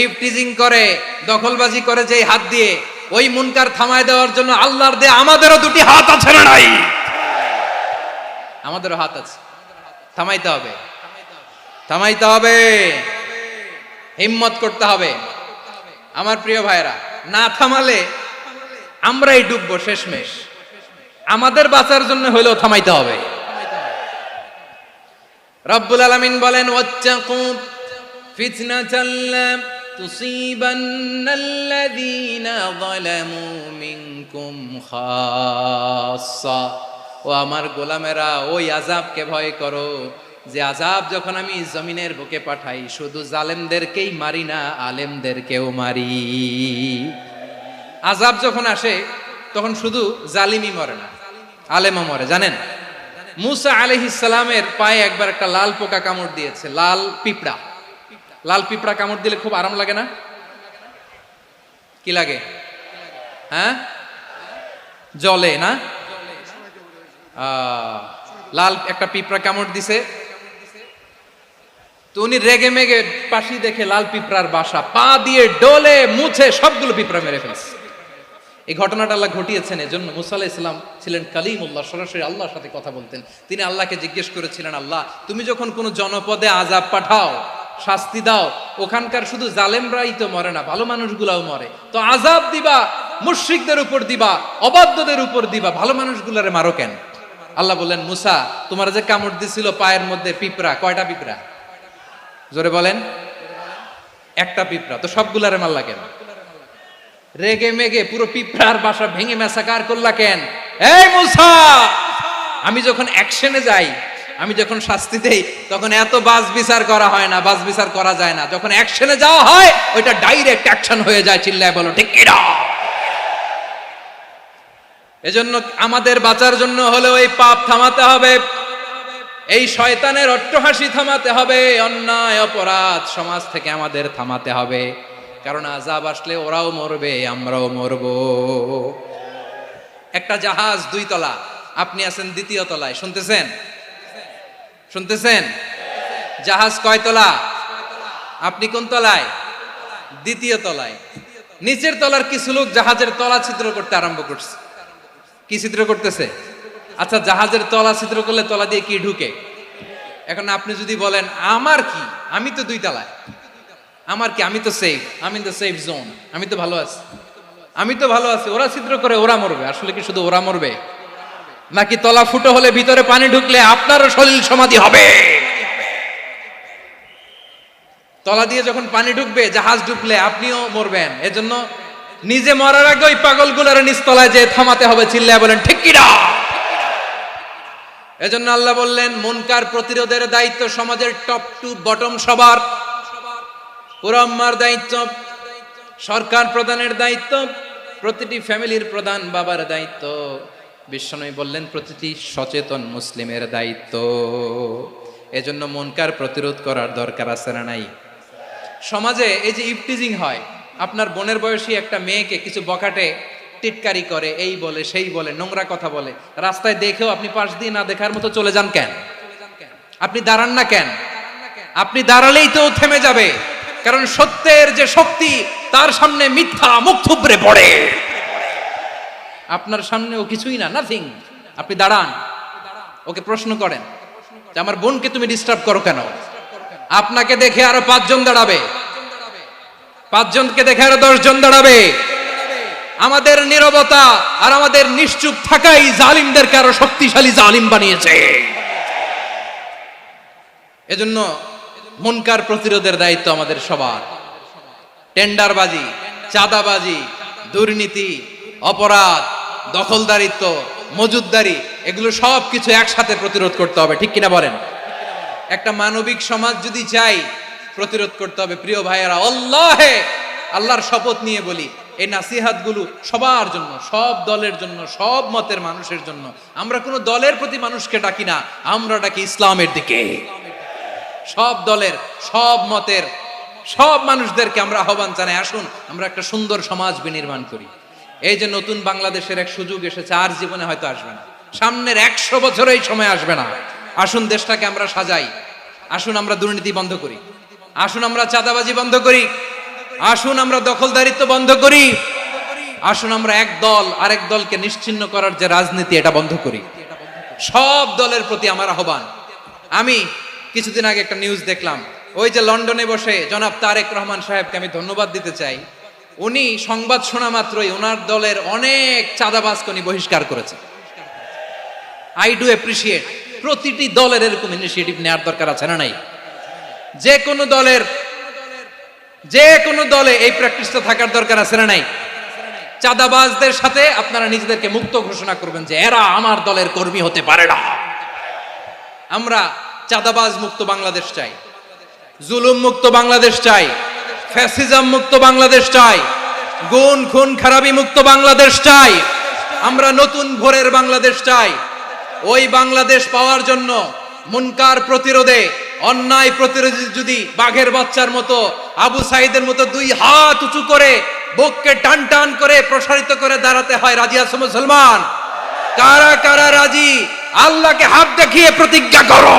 A: ইফটিজিং করে, দখলবাজি করে, যে হাত দিয়ে, ওই মুনকার থামায় দেওয়ার জন্য আল্লাহর দেয়া আমাদেরও দুটি হাত আছে না নাই? আমাদেরও হাত আছে, থামাইতে হবে, থামাইতে হবে, হিম্মত করতে হবে। আমার প্রিয় ভাইয়েরা, না থামালে আমরাই ডুববো শেষমেশ। আমাদের বাঁচার জন্য হলেও থামাইতে হবে। রব্বুল আলামিন বলেন ওয়াত্তাকু ফিতনাতাল লা তুসিবান্নাল্লাযীনা যালামু মিনকুম খাসসা। ও আমার গোলামেরা, ওই আযাবকে ভয় করো যে আযাব যখন আমি জমিনের বুকে পাঠাই শুধু জালেমদেরকেই মারি না, আলেমদেরকেও মারি। আযাব যখন আসে তখন শুধু জালিমই মরে না, আলেমও মরে। জানেন মুসা আলাইহিস সালামের পায়ে একবার একটা লাল পোকা কামড় দিয়েছে, লাল পিঁপড়া। লাল পিঁপড়া কামড় দিলে খুব আরাম লাগে না? কি লাগে? হ্যাঁ, জ্বলে না? লাল একটা পিঁপড়া কামড় দিছে, তো উনি রেগে মেগে পাশি দেখে লাল পিঁপড়ার বাসা, পা দিয়ে ডলে মুছে সবগুলো পিঁপড়া মেরে ফেলছে। এই ঘটনাটা আল্লাহ ঘটিয়েছেন। এজন্য মুসা আলাইহিস সালাম ছিলেন কালিমুল্লাহ, সরাসরি আল্লাহর সাথে কথা বলতেন। তিনি আল্লাহকে জিজ্ঞেস করেছিলেন, আল্লাহ তুমি যখন কোনো জনপদে আযাব পাঠাও, শাস্তি দাও, ওখানকার শুধু জালেমরাই তো মরে না, ভালো মানুষগুলাও মরে, তো আযাব দিবা মুশরিকদের উপর দিবা, অবাধ্যদের উপর দিবা, ভালো মানুষগুলারে মারো কেন? আল্লাহ বললেন, মুসা তোমার যে কামড় দিছিল পায়ের মধ্যে পিঁপড়া, কয়টা পিঁপড়া? জোরে বলেন। একটা পিঁপড়া, তো সবগুলারে মারলা কেন? রেগে মেগে পুরো পিঁপড়ার বাসা ভেঙে ম্যাসাকার করলা কেন? এই মুসা, আমি যখন অ্যাকশনে যাই, আমি যখন শাস্তি দেই, তখন এত বাস বিচার করা হয় না, বাস বিচার করা যায় না। যখন অ্যাকশনে যাওয়া হয় ওইটা ডাইরেক্ট অ্যাকশন হয়ে যায়। চিল্লায় বলো ঠিক কি না? এজন্য আমাদের বাঁচার জন্য হলে ওই পাপ থামাতে হবে, এই শয়তানের অট্টহাসি থামাতে হবে, অন্যায় অপরাধ সমাজ থেকে আমাদের থামাতে হবে। কারণ আযাব আসলে ওরাও মরবে, আমরাও মরব। একটা জাহাজ 2 তলা, আপনি আছেন 2য় তলায়, শুনতেছেন? শুনতেছেন? জাহাজ কয় তলা? আপনি কোন তলায়? 2য় তলায়। নিচের তলার কিছু লোক জাহাজের তলা ছিদ্র করতে আরম্ভ করছে। কি ছিদ্র করতেছে? আচ্ছা, জাহাজের তলা ছিদ্র করলে তলা দিয়ে কি ঢুকে? এখন আপনি যদি বলেন আমার কি, আমি তো 2 তলায়, আমার কি, আমি তো সেফ, আমি তো সেফ জোন, আমি তো ভালো আছি, আমি তো ভালো আছি, ওরা ছিদ্র করে ওরা মরবে। আসলে কি শুধু ওরা মরবে, নাকি তলা ফুটো হলে ভিতরে পানি ঢুকলে আপনারও শরীর সমাধি হবে? তলা দিয়ে যখন পানি ঢুকবে, জাহাজ ঢুকলে আপনিও মরবেন। এজন্য নিজে মরার আগে ওই পাগলগুলোর নিচতলায় যে থামাতে হবে। চিল্লায় বলেন ঠিক কি না? এজন্য আল্লাহ বললেন মুনকার প্রতিরোধের দায়িত্ব সমাজের টপ টু বটম সবার, পুরো উম্মার দায়িত্ব, সরকার প্রধানের দায়িত্ব, প্রতিটি ফ্যামিলির প্রধান বাবার দায়িত্ব। বিশ্বনবী বললেন প্রতিটি সচেতন মুসলিমের দায়িত্ব। এজন্য মুনকার প্রতিরোধ করার দরকার আছে না নাই? সমাজে এই যে ইফটিজিং হয়, আপনার বোনের বয়সী একটা মেয়েকে কিছু বখাটে টিটকারি করে, এই বলে সেই বলে, নোংরা কথা বলে, রাস্তায় দেখেও আপনি পাশ দিয়ে না দেখার মতো চলে যান কেন? আপনি দাঁড়ান না কেন? আপনি দাঁড়ালেই তো থেমে যাবে, কারণ সত্যের যে শক্তি তার সামনে মিথ্যা মুখ থুবড়ে পড়ে। আপনার সামনেও কিছুই না, নাথিং। আপনি দাঁড়ান, ওকে প্রশ্ন করেন যে আমার বোনকে তুমি ডিস্টার্ব করো কেন? আপনাকে দেখে আরো 5 জন দাঁড়াবে, 5 জনকে দেখে আরো 10 জন দাঁড়াবে। আমাদের নীরবতা আর আমাদের নিশ্চুপ থাকাই জালিমদেরকে আরো শক্তিশালী জালিম বানিয়েছে। এজন্য মুনকার প্রতিরোধের দায়িত্ব আমাদের সবার। টেন্ডারবাজি, চাঁদাবাজি, দুর্নীতি, অপরাধ, দখলদারিত্ব, মজুদদারি, এগুলো সব কিছু একসাথে প্রতিরোধ করতে হবে, ঠিক কিনা বলেন? একটা মানবিক সমাজ যদি চাই, প্রতিরোধ করতে হবে। প্রিয় ভাইয়েরা, আল্লাহর শপথ নিয়ে বলি, এই নাসিহাত গুলো সবার জন্য, সব দলের জন্য, সব মতের মানুষের জন্য। আমরা কোনো দলের প্রতি মানুষকে ডাকি না, আমরা ডাকি ইসলামের দিকে। সব দলের, সব মতের, সব মানুষদেরকে আমরা আহ্বান জানাই, আসুন আমরা একটা সুন্দর সমাজ বিনির্মাণ করি। এই যে নতুন বাংলাদেশের এক সুযোগ এসেছে, আর জীবনে হয়তো আসবে না, সামনের 100 বছর এই সময় আসবে না। আসুন দেশটাকে আমরা সাজাই, আসুন আমরা দুর্নীতি বন্ধ করি, আসুন আমরা চাঁদাবাজি বন্ধ করি, আসুন আমরা দখলদারিত্ব বন্ধ করি, আসুন আমরা এক দল আরেক দলকে নিশ্চিহ্ন করার যে রাজনীতি, এটা বন্ধ করি। সব দলের প্রতি আমার আহ্বান। আমি কিছুদিন আগে একটা নিউজ দেখলাম, ওই যে লন্ডনে বসে জনাব তারেক রহমান সাহেবকে আমি ধন্যবাদ দিতে চাই। উনি সংবাদ শোনা মাত্রই ওনার দলের অনেক চাঁদাবাজকে উনি বহিষ্কার করেছে। I do appreciate. প্রতিটি দলের এরকম ইনিশিয়েটিভ নেওয়ার দরকার আছে না নাই? যে কোনো দলে এই প্র্যাকটিসটা থাকার দরকার আছে না নাই? চাঁদাবাজদের সাথে আপনারা নিজেদেরকে মুক্ত ঘোষণা করবেন যে এরা আমার দলের কর্মী হতে পারে না। আমরা চাঁদাবাজ মুক্ত বাংলাদেশ চাই, জুলুম মুক্ত বাংলাদেশ চাই, ফ্যাসিজম মুক্ত বাংলাদেশ চাই, গুণ খুন খারাপি মুক্ত বাংলাদেশ চাই। আমরা নতুন ভোরের বাংলাদেশ চাই। ওই বাংলাদেশ পাওয়ার জন্য মুনকার প্রতিরোধে, অন্যায় প্রতিরোধে যদি বাঘের বাচ্চার মতো, আবু সাইদের মতো 2 হাত উঁচু করে বুককে টান টান করে প্রসারিত করে দাঁড়াতে হয়, রাজি আছো মুসলমান? কারা কারা রাজি? আল্লাহকে হাত দেখিয়ে প্রতিজ্ঞা করো।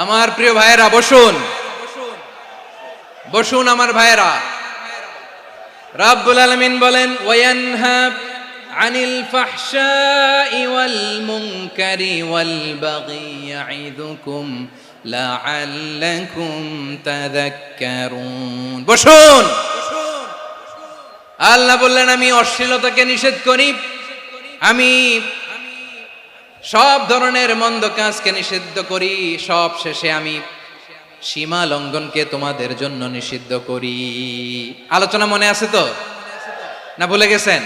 A: আমার প্রিয় ভাইয়েরা, বসুন বসুন আমার ভাইয়েরা। রাব্বুল আলামিন বলেন, ওয়ায়ানহা আনিল ফাহশাই ওয়াল মুনকারি ওয়াল বাগি ইয়াইদুকুম লাআল্লাকুম তাযাক্কারুন। বসুন। আল্লাহ বললেন, আমি অশ্লীলতাকে নিষেধ করি, আমি সব ধরনের মন্দ কাজকে নিষিদ্ধ করি, সব শেষে আমি সীমা লঙ্ঘনকে তোমাদের জন্য নিষিদ্ধ করি। আলোচনা মনে আছে তো, না ভুলে গেছেন?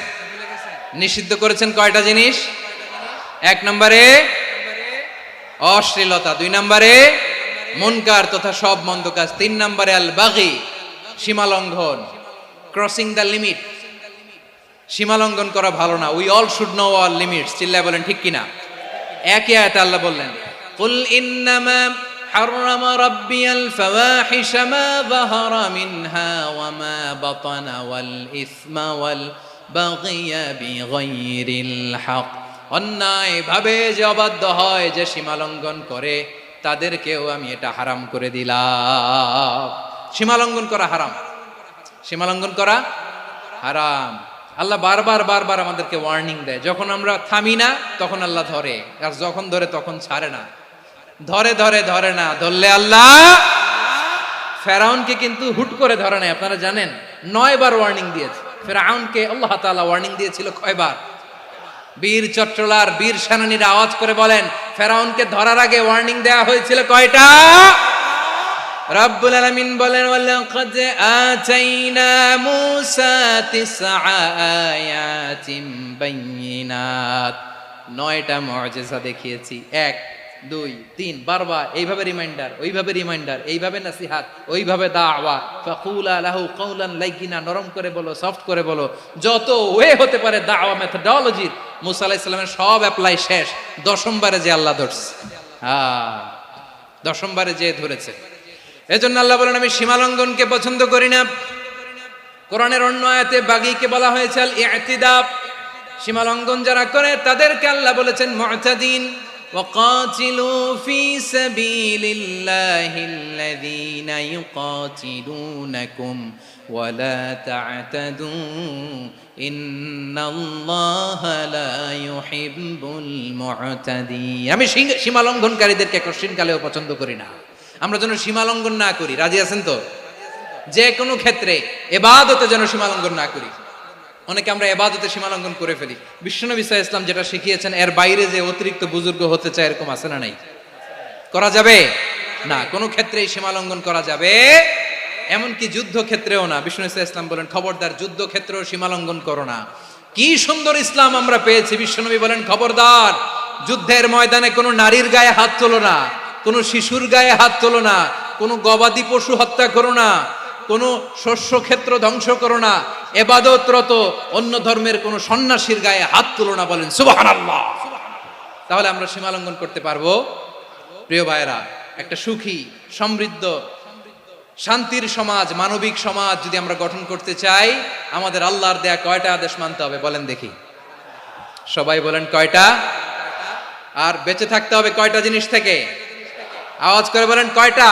A: নিষিদ্ধ করেছেন কয়টা জিনিস? 1 নম্বরে অশ্লীলতা, 2 নম্বরে মুনকার তথা সব মন্দ কাজ, 3 নম্বরে আল বাগি, সীমা লঙ্ঘন, ক্রসিং দ্য লিমিট। সীমা লঙ্ঘন করা ভালো না। We all should know our limits. চিল্লায় বলেন ঠিক কিনা? একই আয়াতে আল্লাহ বললেন, কুল ইন্নামা হাররামা রাব্বিয়াল ফাওয়াহিশা মা যাহারা মিনহা ওয়া মা বাতানা ওয়াল ইসমা ওয়াল বাগিয়া বিগাইরিল হক। অন্যায় ভাবে যে অবাধ্য হয়, যে সীমা লঙ্ঘন করে, তাদেরকেও আমি এটা হারাম করে দিলাম। সীমা লঙ্ঘন করা হারাম, সীমা লঙ্ঘন করা হারাম। আল্লাহ বারবার বারবার আমাদেরকে ওয়ার্নিং দেয়। যখন আমরা থামি না তখন আল্লাহ ধরে, আর যখন ধরে তখন ছাড়ে না। ধরে ধরে ধরে না, ধরলে আল্লাহ। ফেরাউনকে কিন্তু হুট করে ধরে নাই, আপনারা জানেন 9 বার ওয়ার্নিং দিয়েছে। ফেরাউনকে আল্লাহ তাআলা ওয়ার্নিং দিয়েছিল কয়বার? বীর চট্টলার বীর সেনানীরা আওয়াজ করে বলেন, ফেরাউনকে ধরার আগে ওয়ার্নিং দেওয়া হয়েছিল কয়টা? রাব্বুল আলামিন বলেন, ওয়ালাকাদ আতাইনা মূসা 9 আয়াতিন বাইয়িনাত। 9টা মুআজিজা দেখিয়েছি। 1 2 3 বারবার এইভাবে রিমাইন্ডার, ওইভাবে রিমাইন্ডার, এইভাবে নসিহাত, ওইভাবে দাওয়া। ফাকুলা লাহু কাওলান লাইয়িনা, নরম করে বলো, সফট করে বলো, যত ওয়ে হতে পারে দাওয়া মেথডোলজি। মূসা আলাইহিস সালামের সব অ্যাপ্লাই শেষ। 10ম বারে যে আল্লাহ ধরছে, 10ম বারে যে ধরেছে। এজন্য আল্লাহ বলেন, আমি সীমা লঙ্ঘনকে পছন্দ করি না। কোরআনের অন্য আয়াতে বাগীকে বলা হয়েছে আল ইতিদা। সীমা লঙ্ঘন যারা করে তাদেরকে আল্লাহ বলেছেন মুতাদিন। وقاتلوا في سبيل الله الذين يقاتلونكم ولا تعتدوا إن الله لا يحب المعتدين। আমি সীমা লঙ্ঘনকারীদেরকে কোশ্চিনকালেও পছন্দ করি না। আমরা যেন সীমা লঙ্ঘন না করি, রাজি আছেন তো? যে কোনো ক্ষেত্রে ইবাদতে যেন সীমা লঙ্ঘন না করি। অনেকে আমরা ইবাদতে সীমা লঙ্ঘন করে ফেলি। বিশ্বনবী সাল্লাল্লাহু আলাইহি ওয়াসাল্লাম যেটা শিখিয়েছেন এর বাইরে যে অতিরিক্ত বুজুর্গ হতে চায় এরকম আছে না নাই? করা যাবে না, কোনো ক্ষেত্রেই সীমা লঙ্ঘন করা যাবে, এমনকি যুদ্ধ ক্ষেত্রেও না। বিশ্বনবী সাল্লাল্লাহু আলাইহি ওয়াসাল্লাম বলেন খবরদার যুদ্ধ ক্ষেত্রেও সীমা লঙ্ঘন করো না। কি সুন্দর ইসলাম আমরা পেয়েছি। বিশ্বনবী বলেন খবরদার যুদ্ধের ময়দানে কোনো নারীর গায়ে হাত তোলো না, কোনো শিশুর গায়ে হাত তোলো না, কোনো গবাদি পশু হত্যা করো না, কোনো শস্য ক্ষেত্র ধ্বংস করো না, ইবাদতরত অন্য ধর্মের কোনো সন্ন্যাসীর গায়ে হাত তোলো না। বলেন সুবহানাল্লাহ। তাহলে আমরা সীমা লঙ্ঘন করতে পারবো? প্রিয় ভাইরা, একটা সুখী সমৃদ্ধ শান্তির সমাজ, মানবিক সমাজ যদি আমরা গঠন করতে চাই, আমাদের আল্লাহর দেয়া কয়টা আদেশ মানতে হবে বলেন দেখি? সবাই বলেন কয়টা? আর বেঁচে থাকতে হবে কয়টা জিনিস থেকে? আওয়াজ করে বলেন কয়টা?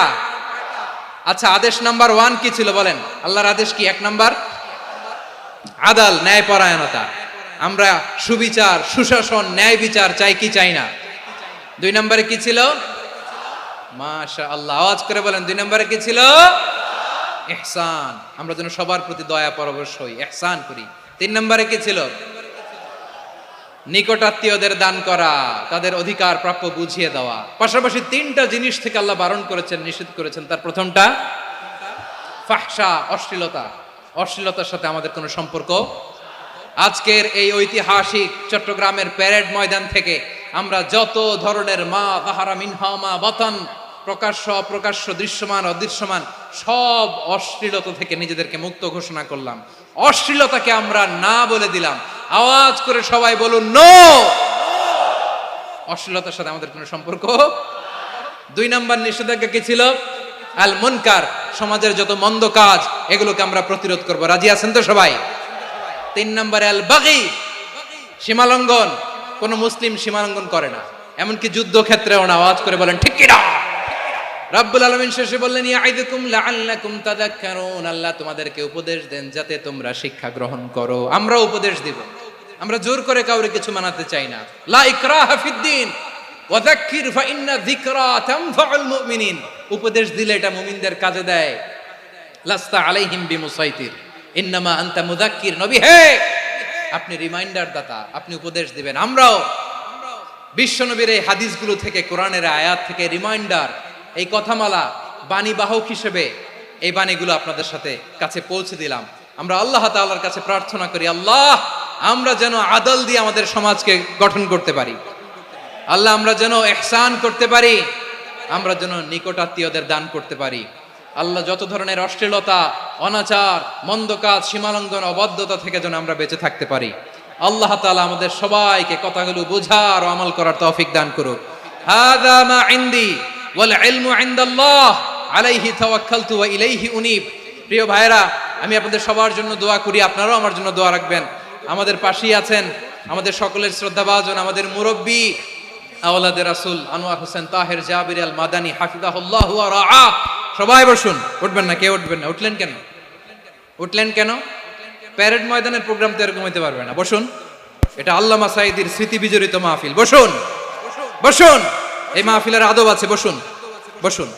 A: আচ্ছা, আদেশ নাম্বার 1 কি ছিল বলেন? আল্লাহর আদেশ কি? 1 নাম্বার আদাল, ন্যায়পরায়ণতা। আমরা সুবিচার, সুশাসন, ন্যায় বিচার চাই কি চাই না? 2 নম্বরে কি ছিল? মাশাআল্লাহ, আওয়াজ করে বলেন 2 নম্বরে কি ছিল? ইহসান। আমরা যেন সবার প্রতি দয়া পরবশ হই, ইহসান করি। 3 নম্বরে কি ছিল? নিকটাত্মীয়দের দান করা, তাদের অধিকার প্রাপ্য বুঝিয়ে দেওয়া। পাশাপাশি 3টা জিনিস থেকে আল্লাহ বারণ করেছেন, নিষেধ করেছেন। তার প্রথমটা ফাহশা, অশ্লীলতা। অশ্লীলতার সাথে আমাদের কোনো সম্পর্ক। আজকের এই ঐতিহাসিক চট্টগ্রামের প্যারেড ময়দান থেকে আমরা যত ধরনের মা যাহারা মিনহা মা বাতান, প্রকাশ্য অপ্রকাশ্য, দৃশ্যমান অদৃশ্যমান, সব অশ্লীলতা থেকে নিজেদেরকে মুক্ত ঘোষণা করলাম। অশ্লীলতাকে আমরা না বলে দিলাম। আওয়াজ করে সবাই বলুন নো। অশ্লীলতার সাথে আমাদের কোনো সম্পর্ক। 2 নম্বর নিষেধাজ্ঞা কি ছিল? আল মুনকার, সমাজের যত মন্দ কাজ এগুলোকে আমরা প্রতিরোধ করব। রাজি আছেন তো সবাই? 3 নম্বরে আল বাগি, সীমালঙ্ঘন। কোন মুসলিম সীমালঙ্ঘন করে না, এমনকি যুদ্ধ ক্ষেত্রেও না। আওয়াজ করে বলেন ঠিক কি না? রব্বুল আলামিন শেষে বললেন ইয়াইদুকুম লাআল্লাকুম তাযাক্কারুন। আল্লাহ তোমাদেরকে উপদেশ দেন যাতে তোমরা শিক্ষা গ্রহণ করো। আমরা উপদেশ দিব, আমরা জোর করে কাউরে কিছু মানাতে চাই না। লা ইকরাহা ফিদ্দিন ওয়া যাক্কির ফা ইন্না যিকরা তানফাউল মুমিনিন। উপদেশ দিলে এটা মুমিনদের কাজে দেয়। লাস্তা আলাইহিম বিমুসাইতির ইন্নামা আনতা মুযাক্কির। নবী হে, আপনি রিমাইন্ডার দাতা, আপনি উপদেশ দিবেন। আমরাও বিশ্বনবীর এই হাদিসগুলো থেকে, কোরআনের আয়াত থেকে রিমাইন্ডার, এই কথামালা, বাণী বাহক হিসেবে এই বাণীগুলো আপনাদের সাথে কাছে পৌঁছে দিলাম। আমরা আল্লাহ তাআলার কাছে প্রার্থনা করি, আল্লাহ আমরা যেন আদল দিয়ে আমাদের সমাজকে গঠন করতে পারি। আল্লাহ আমরা যেন ইহসান করতে পারি, আমরা যেন নিকটাত্মীয়দের দান করতে পারি। আল্লাহ যত ধরনের অশ্লীলতা, অনাচার, মন্দ কাজ, সীমালঙ্ঘন, অবাধ্যতা থেকে যেন আমরা বেঁচে থাকতে পারি। আল্লাহ তাআলা আমাদের সবাইকে কথাগুলো বোঝার ও আমল করার তৌফিক দান করুক। হাযা মা ইনদি ওয়াল ইলমু ইনদাল্লাহ আলাইহি তাওয়াক্কালতু ওয়া ইলাইহি উনীব। প্রিয় ভাইরা, আমি আপনাদের সবার জন্য দোয়া করি, আপনারাও আমার জন্য দোয়া রাখবেন। আমাদের পাশেই আছেন আমাদের সকলের শ্রদ্ধাভাজন, আমাদের মুরব্বী আওলাদে রাসূল আনোয়ার হোসেন তাহের জাবির আল মাদানী হাফিজাহুল্লাহু ওয়া রাআ। সবাই বসুন। উঠবেন না? কেউ উঠবেন না? উঠলেন কেন? উঠলেন কেন? প্যারেড ময়দানের প্রোগ্রাম তো এরকম হইতে পারবে না। বসুন। এটা আল্লামা সাঈদীর স্মৃতি বিজড়িত মাহফিল। বসুন, বসুন। এই মাহফিলের আদব আছে। বসুন, বসুন।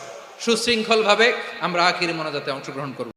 A: সুশৃঙ্খল ভাবে আমরা আখিরি মোনাজাতে অংশগ্রহণ করব।